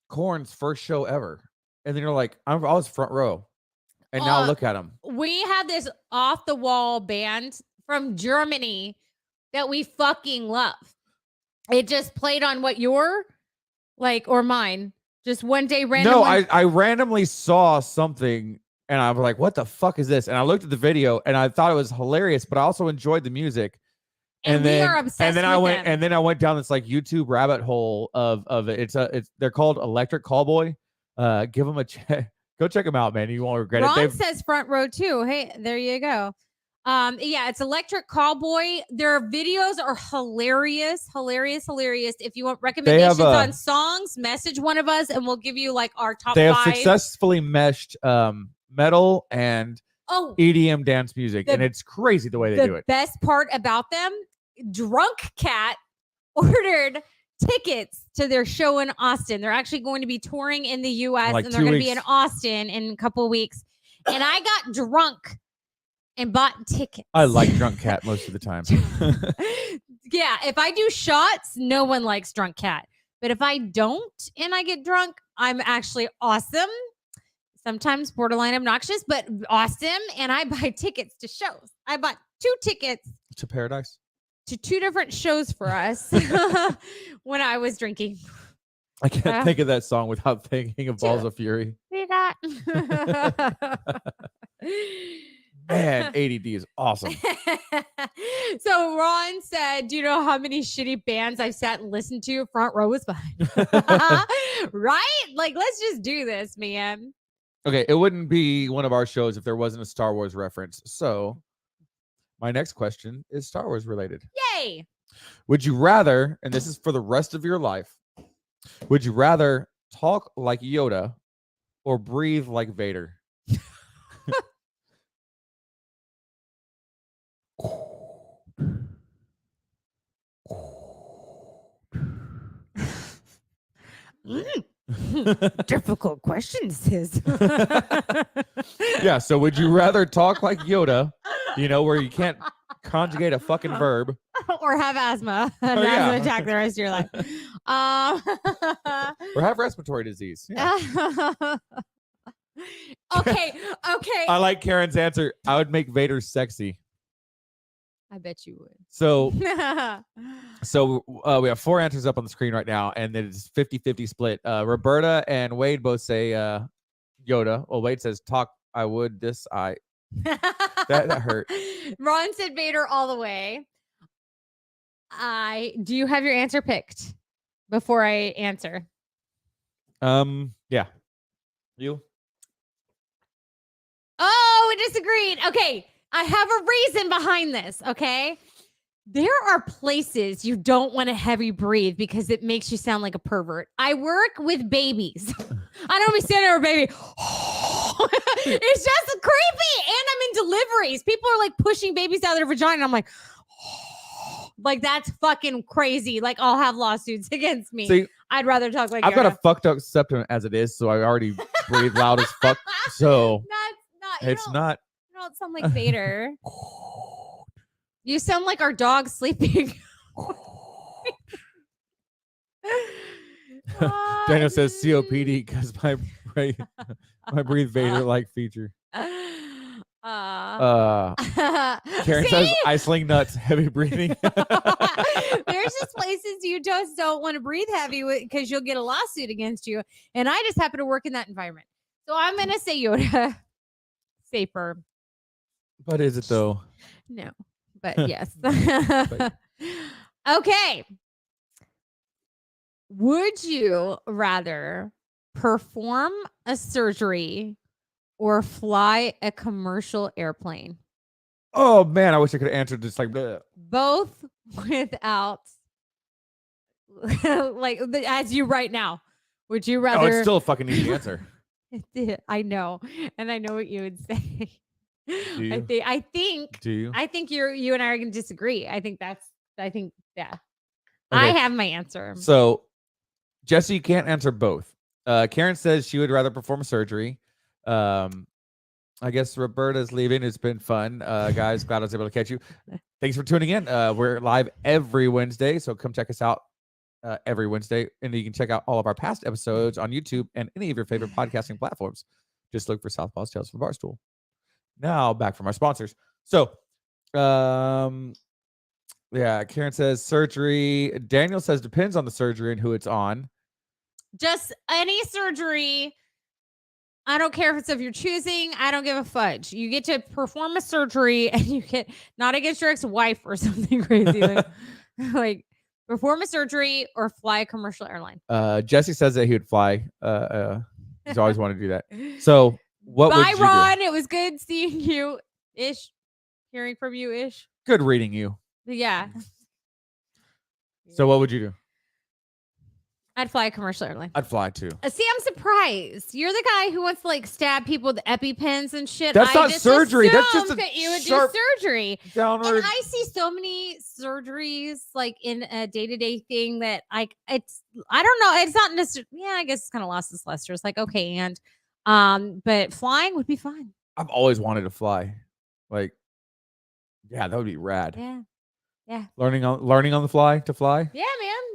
Korn's first show ever, and then you're like, I was front row, and now look at them.
We have this off the wall band from Germany that we fucking love. It just played on what your or mine. Just one day randomly.
No, I randomly saw something and I was like, what the fuck is this? And I looked at the video and I thought it was hilarious, but I also enjoyed the music.
And we are obsessed
and then
with
I went
them.
and then I went down this like YouTube rabbit hole of it. They're called Electric Callboy. Give them a check. Go check them out, man. You won't regret it.
Ron says front row too. Hey, there you go. Yeah, it's Electric Callboy. Their videos are hilarious. If you want recommendations on songs, message one of us and we'll give you like our top 5.
They have successfully meshed metal and EDM dance music, and it's crazy the way they do it.
The best part about them, Drunk Cat ordered tickets to their show in Austin. They're actually going to be touring in the US and they're going to be in Austin in a couple of weeks. And I got drunk and bought tickets.
I like Drunk Cat most of the time.
Yeah, if I do shots, no one likes Drunk Cat. But if I don't and I get drunk, I'm actually awesome. Sometimes borderline obnoxious, but awesome. And I buy tickets to shows. I bought 2 tickets
to Paradise.
To 2 different shows for us when I was drinking.
I can't think of that song without thinking of Balls of Fury.
We got
Man, ADD is awesome.
So Ron said, do you know how many shitty bands I've sat and listened to? Front row was fine. Right? Like, let's just do this, man.
Okay, it wouldn't be one of our shows if there wasn't a Star Wars reference. So my next question is Star Wars related.
Yay!
Would you rather, and this is for the rest of your life, would you rather talk like Yoda or breathe like Vader?
Difficult questions, sis.
Yeah. So would you rather talk like Yoda, where you can't conjugate a fucking verb,
or have asthma, an
Oh, yeah.
asthma attack the rest of your life?
or have respiratory disease? Yeah.
Okay.
I like Karen's answer. I would make Vader sexy.
I bet you would.
So we have 4 answers up on the screen right now, and it's 50-50 split. Roberta and Wade both say Yoda. Well, Wade says talk. I would. That hurt.
Ron said Vader all the way. Do you have your answer picked before I answer?
Yeah. You?
Oh, we disagreed. Okay. I have a reason behind this. Okay. There are places you don't want to heavy breathe because it makes you sound like a pervert. I work with babies. I don't be standing there with a baby. It's just creepy. And I'm in deliveries. People are like pushing babies out of their vagina. And I'm like, like that's fucking crazy. Like I'll have lawsuits against me.
See,
I'd rather talk like
I've got
Yoda.
a fucked up septum as it is, so I already breathe loud as fuck. So
That's not.
it's not.
You don't sound like Vader. You sound like our dog sleeping.
Daniel says COPD because my breathe Vader like feature. Karen says I sling nuts, heavy breathing.
There's just places you just don't want to breathe heavy because you'll get a lawsuit against you. And I just happen to work in that environment. So I'm going to say Yoda. Safer.
But is it though?
No, but yes. Okay. Would you rather perform a surgery or fly a commercial airplane?
Oh man, I wish I could have answered this like bleh.
Both without like as you right now. Would you rather?
Oh, it's still a fucking easy answer.
I know, and I know what you would say.
Do you?
I think.
Do you?
I think you and I are going to disagree. I think yeah.
Okay.
I have my answer.
So, Jesse, you can't answer both. Karen says she would rather perform a surgery. I guess Roberta's leaving. It's been fun. Guys, glad I was able to catch you. Thanks for tuning in. We're live every Wednesday, so come check us out every Wednesday. And you can check out all of our past episodes on YouTube and any of your favorite podcasting platforms. Just look for Southpaw's Tales from the Barstool. Now, back from our sponsors. So, yeah, Karen says surgery. Daniel says depends on the surgery and who it's on.
Just any surgery. I don't care if it's of your choosing. I don't give a fudge. You get to perform a surgery and you get not against your ex-wife or something crazy. Like perform a surgery or fly a commercial airline.
Jesse says that he would fly. He's always wanted to do that. So what would you do?
Ron. It was good seeing you ish. Hearing from you ish.
Good reading you.
Yeah.
So what would you do?
I'd fly a commercial airline.
I'd fly too.
See, I'm surprised. You're the guy who wants to like stab people with EpiPens and shit.
That's not surgery. That's just a
that you would
sharp
do surgery.
Downward.
And I see so many surgeries like in a day-to-day thing that I don't know. It's not necessarily. Yeah, I guess it's kind of lost its luster. It's like okay, and but flying would be fun.
I've always wanted to fly. Like, yeah, that would be rad.
Yeah.
Learning on the fly to fly.
Yeah,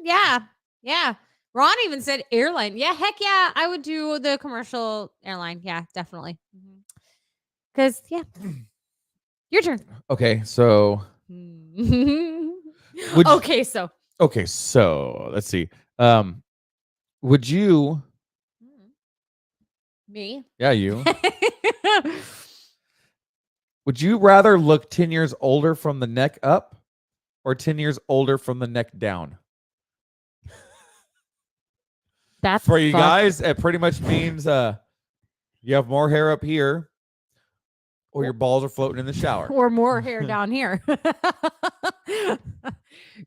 man. Yeah. Ron even said airline. Yeah, heck yeah. I would do the commercial airline. Yeah, definitely. Because, yeah. Your turn.
Okay, so.
Okay, so
let's see. Would you?
Me?
Yeah, you. Would you rather look 10 years older from the neck up or 10 years older from the neck down?
That's
for you guys, it pretty much means you have more hair up here or your balls are floating in the shower.
Or more hair down here.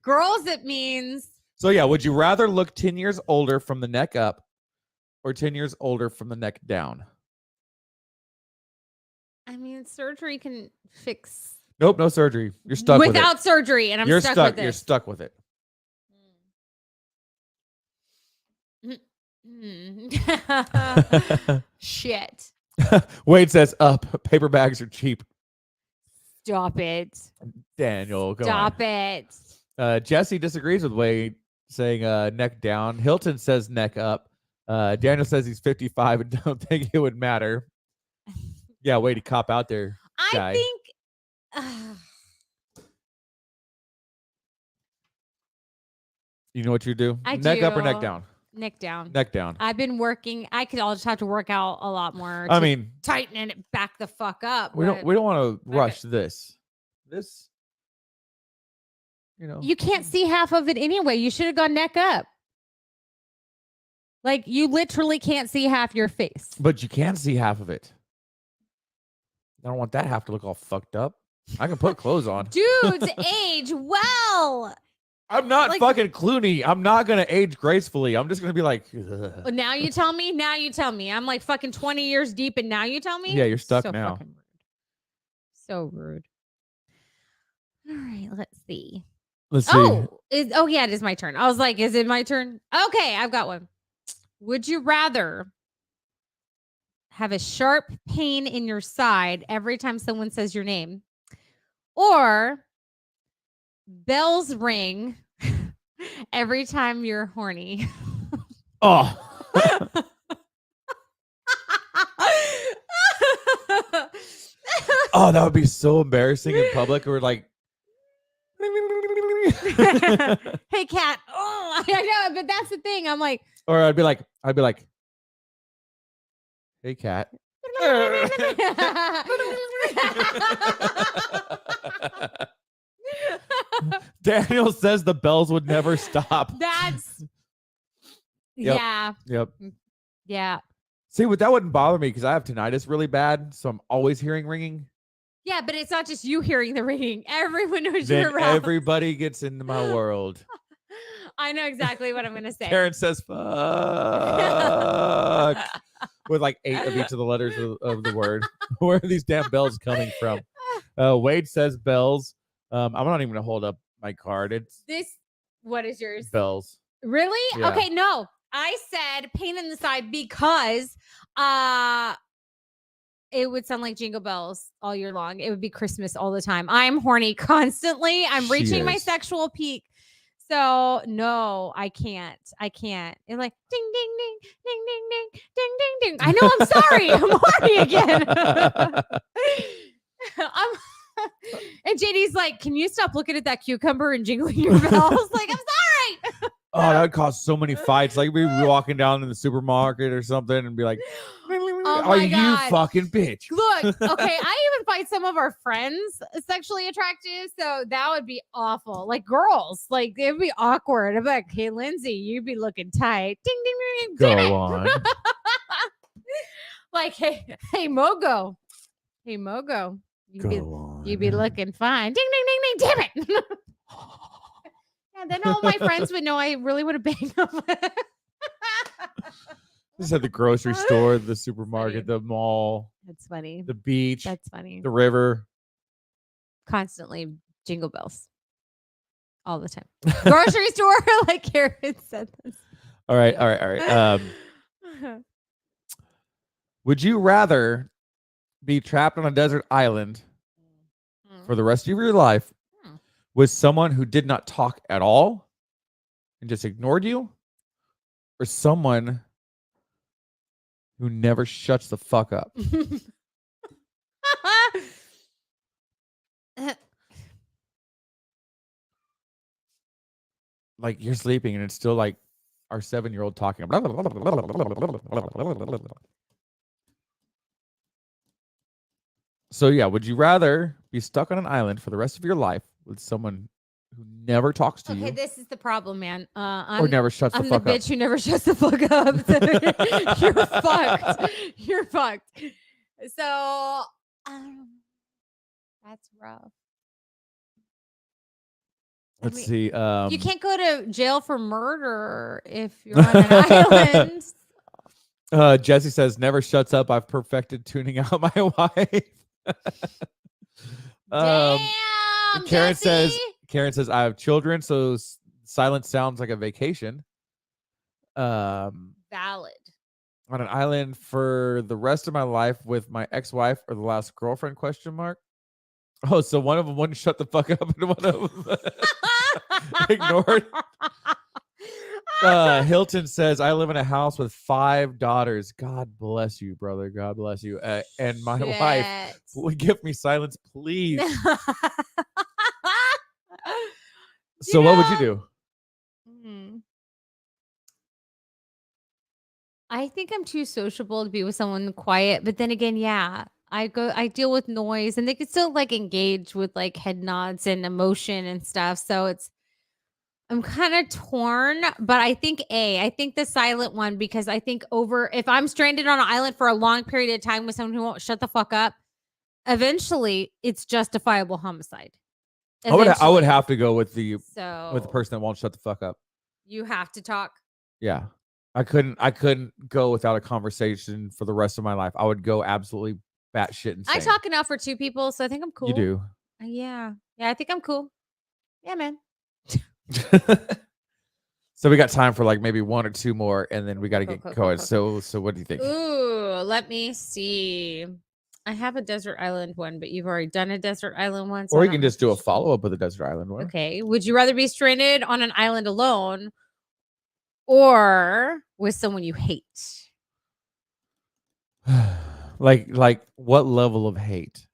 Girls, it means.
So yeah, would you rather look 10 years older from the neck up or 10 years older from the neck down?
I mean, surgery can fix.
Nope, no surgery. You're stuck with it.
Without surgery, and I'm stuck with it.
You're stuck with it.
Shit.
Wade says up. Paper bags are cheap.
Stop it.
Daniel, come
Stop it.
on. Jesse disagrees with Wade, saying neck down. Hilton says neck up. Daniel says he's 55 and don't think it would matter. Yeah, way to cop out there, guy.
I think.
You know what you do?
I
Neck up or neck
do.
down?
Neck down.
Neck down.
I've been working. I'll just have to work out a lot more.
I
to
mean,
tighten it back the fuck up.
we don't want to rush this. This, you know,
You can't see half of it anyway. You should have gone neck up. Like you literally can't see half your face.
but you can see half of it. I don't want that half to look all fucked up. I can put clothes on.
Dudes age well.
I'm not
like-
fucking Clooney. I'm not gonna age gracefully. I'm just gonna be like, ugh.
Now you tell me. Now you tell me. I'm like fucking 20 years deep, and now you tell me.
Yeah, you're stuck
so
now.
fucking rude. So rude. All right, let's see.
Let's see.
Oh yeah, it is my turn. I was like, is it my turn? Okay, I've got one. Would you rather have a sharp pain in your side every time someone says your name, or bells ring every time you're horny?
Oh, oh, that would be so embarrassing in public. Or like,
Hey, cat. Oh, I know, but that's the thing. I'm like,
or I'd be like, hey, cat. Daniel says the bells would never stop.
That's
Yep.
yeah,
Yep.
yeah,
See, but that wouldn't bother me because I have tinnitus really bad, so I'm always hearing ringing.
yeah. But it's not just you hearing the ringing. Everyone knows
Then
you're around.
everybody gets into my world.
I know exactly what I'm gonna say.
Karen says fuck with like 8 of each of the letters of the word. Where are these damn bells coming from? Wade says bells. I'm not even gonna hold up my card. It's
This. What is yours?
bells.
Really?
Yeah.
Okay, no. I said pain in the side because it would sound like jingle bells all year long. It would be Christmas all the time. I'm horny constantly. I'm
She
reaching my
is.
sexual peak. So no, I can't. It's like ding ding ding ding ding ding ding ding ding. I know. I'm sorry. I'm horny again. And JD's like, can you stop looking at that cucumber and jingling your bells? Like, I'm sorry.
Oh, that would cause so many fights. Like we'd be walking down in the supermarket or something and be like,
Oh
"Oh,
my
you
God.
fucking bitch!"
Look, okay, I even find some of our friends sexually attractive, so that would be awful. Like girls, like it would be awkward. I'm like, hey, Lindsay, you'd be looking tight. Ding, ding, ding, ding. Damn
Go
it.
on.
Like, hey, Mogo. Hey, Mogo.
Go
You'd be looking fine. Ding, ding, ding, ding. Damn it. Yeah, then all my friends would know I really would have banged them.
Just at the grocery store, the supermarket, the mall,
That's funny.
the beach,
That's funny.
the river.
Constantly jingle bells. All the time. Grocery store, like Karen said this.
All right. Would you rather be trapped on a desert island for the rest of your life with someone who did not talk at all and just ignored you, or someone who never shuts the fuck up? Like you're sleeping and it's still like our 7-year-old talking. So yeah, would you rather be stuck on an island for the rest of your life with someone who never talks to
Okay,
you
this is the problem, man.
or never shuts the
I'm the
fuck up?
bitch who never shuts the fuck up. You're fucked. You're fucked. So that's rough.
Let's see.
You can't go to jail for murder if you're on an island.
Jesse says never shuts up. I've perfected tuning out my wife.
Damn,
Karen
Jesse.
says I have children, so silence sounds like a vacation.
Valid.
On an island for the rest of my life with my ex-wife or the last girlfriend? Question mark. Oh, so one of them wouldn't shut the fuck up, and one of them ignored. Hilton says, I live in a house with 5 daughters. God bless you, brother. God bless you. And my wife would give me silence, please. So what would you do?
I think I'm too sociable to be with someone quiet, but then again, yeah, I deal with noise, and they could still like engage with like head nods and emotion and stuff. So I'm kind of torn, but I think I think the silent one, because I think if I'm stranded on an island for a long period of time with someone who won't shut the fuck up, eventually it's justifiable homicide.
I would
Eventually.
have to go with the
So
person that won't shut the fuck up.
you have to talk.
Yeah. I couldn't go without a conversation for the rest of my life. I would go absolutely batshit insane.
I talk enough for 2 people, so I think I'm cool.
You do.
Yeah. Yeah, I think I'm cool. Yeah, man.
So we got time for like maybe 1 or 2 more, and then we got to get going. So what do you think?
Ooh, let me see. I have a desert island one, but you've already done a desert island one. So
Or you can just do a follow-up with a desert island one.
Okay. Would you rather be stranded on an island alone or with someone you hate?
like what level of hate?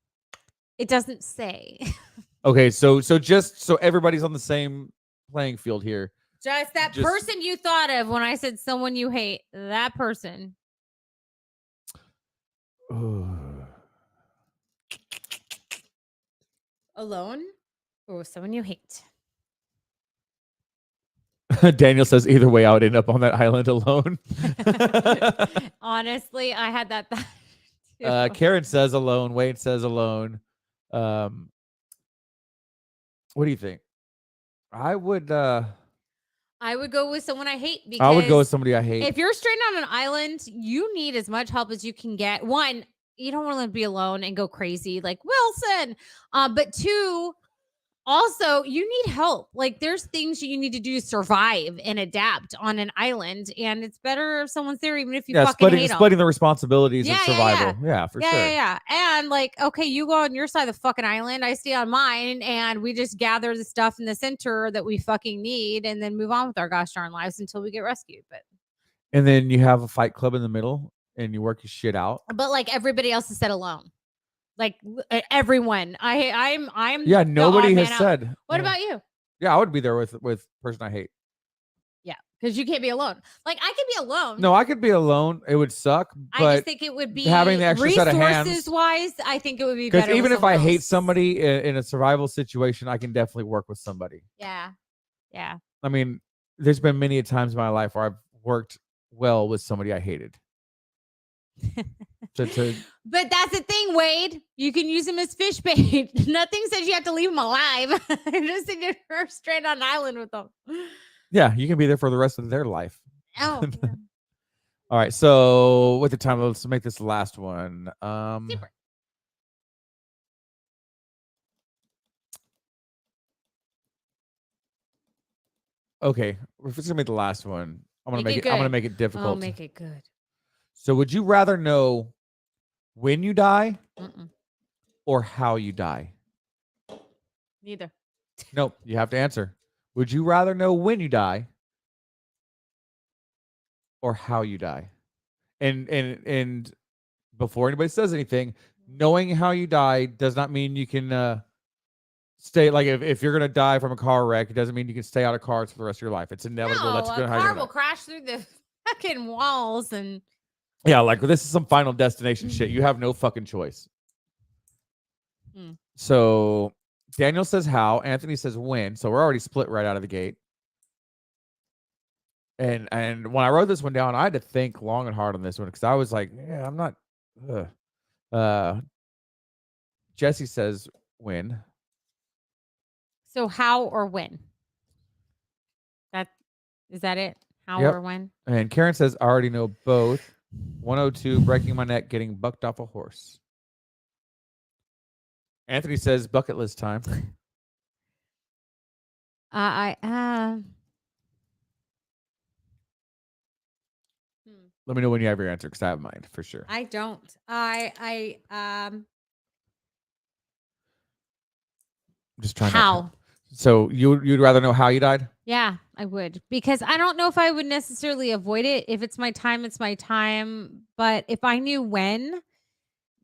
It doesn't say.
Okay, so just so everybody's on the same playing field here.
Just that person you thought of when I said someone you hate. That person. Alone or with someone you hate?
Daniel says either way I would end up on that island alone.
Honestly, I had that thought.
Karen says alone. Wade says alone. What do you think? I would go
with someone I hate, because
I would go with somebody I hate.
If you're stranded on an island, you need as much help as you can get. 1, you don't want to be alone and go crazy like Wilson. But 2, also, you need help. Like, there's things you need to do to survive and adapt on an island, and it's better if someone's there, even if you fucking hate them.
Splitting the responsibilities of survival. Yeah, for sure.
Yeah. And like, okay, you go on your side of the fucking island, I stay on mine, and we just gather the stuff in the center that we fucking need, and then move on with our gosh darn lives until we get rescued.
And then you have a fight club in the middle, and you work your shit out.
But like, everybody else is set alone. Like everyone, I'm.
Yeah, nobody has said.
What about you?
Yeah, I would be there with person I hate.
Yeah, because you can't be alone. Like, I could be alone.
No, I could be alone. It would suck. But
I just think it would be
having the extra set of hands.
Resources wise, I think it would be better.
Because even if I hate somebody in a survival situation, I can definitely work with somebody.
Yeah.
I mean, there's been many times in my life where I've worked well with somebody I hated.
But that's the thing, Wade. You can use him as fish bait. Nothing says you have to leave him alive. Just think you're stranded on an island with them.
Yeah, you can be there for the rest of their life.
Oh. Yeah.
All right. So with the time, let's make this the last one.
Super.
Okay, if it's gonna be the last one, I'm gonna make it difficult.
Oh, make it good.
So would you rather know when you die or how you die?
Neither.
Nope, you have to answer. Would you rather know when you die or how you die? And before anybody says anything, knowing how you die does not mean you can stay. Like if you're gonna die from a car wreck, it doesn't mean you can stay out of cars for the rest of your life. It's inevitable.
No,
That's
a car will crash through the fucking walls and.
Yeah, like this is some Final Destination shit. You have no fucking choice. So Daniel says how, Anthony says when. So we're already split right out of the gate. And when I wrote this one down, I had to think long and hard on this one because I was like, yeah, I'm not. Jesse says when.
So how or when? Is that it? How or when?
And Karen says, I already know both. 102, breaking my neck, getting bucked off a horse. Anthony says bucket list time. Let me know when you have your answer because I have mine for sure.
I don't.
I'm just trying.
How?
So you'd rather know how you died?
Yeah, I would, because I don't know if I would necessarily avoid it. If it's my time, it's my time. But if I knew when,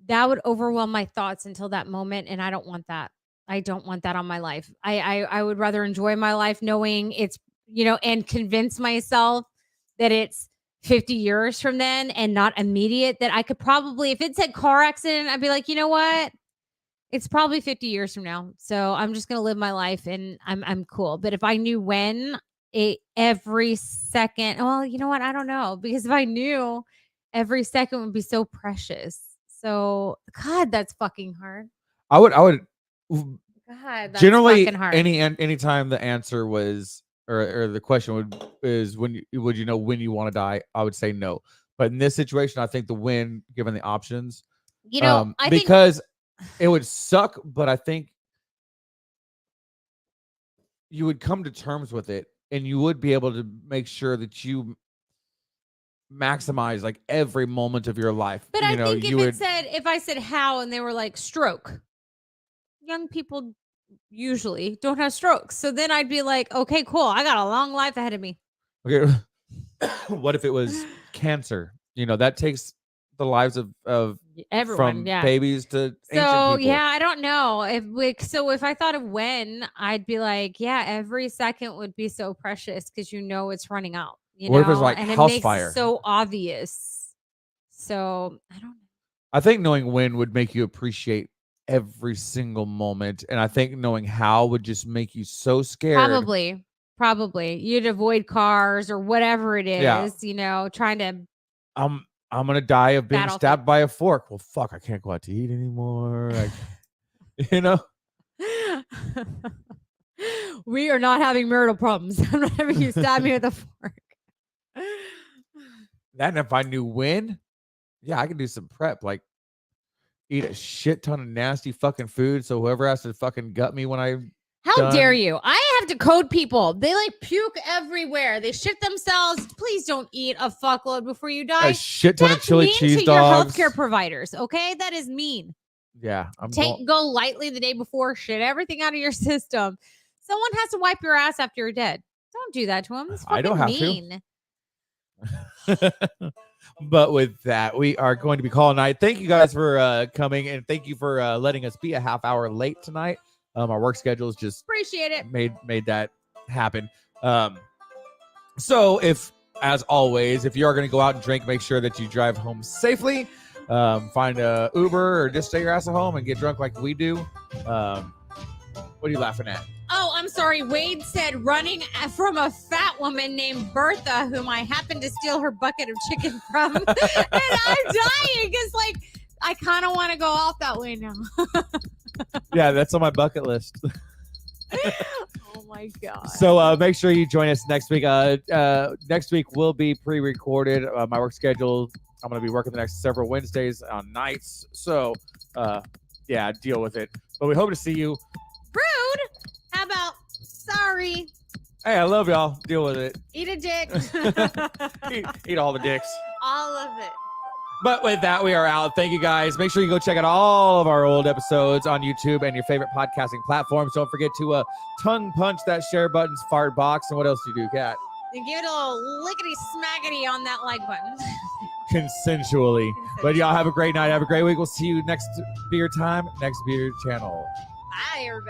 that would overwhelm my thoughts until that moment, and I don't want that. I don't want that on my life. I would rather enjoy my life knowing it's, and convince myself that it's 50 years from then and not immediate. That I could probably, if it said car accident, I'd be like, you know what? It's probably 50 years from now. So I'm just gonna live my life and I'm cool. But if I knew when, every second, well, you know what? I don't know. Because if I knew, every second would be so precious. So God, that's fucking hard.
I would
God, that's
generally
fucking hard.
any time the answer was or the question is would you know when you want to die? I would say no. But in this situation, I think the when, given the options,
I think
because it would suck, but I think you would come to terms with it, and you would be able to make sure that you maximize like every moment of your life.
But I think
you would.
if I said how and they were like stroke, young people usually don't have strokes. So then I'd be like, okay, cool. I got a long life ahead of me.
Okay, what if it was cancer? That takes the lives of
Everyone,
from
yeah.
babies to ancient
So
people.
yeah, I don't know if I thought of when, I'd be like, yeah, every second would be so precious because it's running out.
What if it's like
and it
house
makes
fire?
it so obvious. So I don't know.
I think knowing when would make you appreciate every single moment, and I think knowing how would just make you so scared.
Probably you'd avoid cars or whatever it is.
Yeah.
Trying to.
I'm gonna die of being
Battlefield.
stabbed by a fork. Well, fuck, I can't go out to eat anymore.
We are not having marital problems. I'm not having you stab me with a fork.
Then if I knew when, yeah, I could do some prep, like eat a shit ton of nasty fucking food. So whoever has to fucking gut me when I
How dare you? I have to code people. They like puke everywhere. They shit themselves. Please don't eat a fuckload before you die.
A shit ton of
That's
chili
mean
cheese
to
dogs.
your healthcare providers. Okay, that is mean.
Yeah,
Go lightly the day before. Shit everything out of your system. Someone has to wipe your ass after you're dead. Don't do that to them. It's
I don't have
mean.
to. But with that, we are going to be calling night. Thank you guys for coming, and thank you for letting us be a half hour late tonight. Our work schedules just
appreciate it.
Made that happen. So as always, if you are going to go out and drink, make sure that you drive home safely. Find a Uber or just stay your ass at home and get drunk like we do. What are you laughing at?
Oh, I'm sorry. Wade said running from a fat woman named Bertha, whom I happened to steal her bucket of chicken from. And I'm dying because, I kind of want to go off that way now.
Yeah, that's on my bucket list.
Oh, my God.
So make sure you join us next week. Next week will be pre-recorded. My work schedule, I'm going to be working the next several Wednesdays on nights. So, yeah, deal with it. But we hope to see you.
Rude. How about sorry?
Hey, I love y'all. Deal with it.
Eat a dick.
eat all the dicks.
All of it.
But with that, we are out. Thank you guys. Make sure you go check out all of our old episodes on YouTube and your favorite podcasting platforms. Don't forget to tongue punch that share button's fart box. And what else do you do, Kat?
And give it a little lickety smackety on that like button.
Consensually. But y'all have a great night. Have a great week. We'll see you next beer time, next beer channel.
Bye, everybody.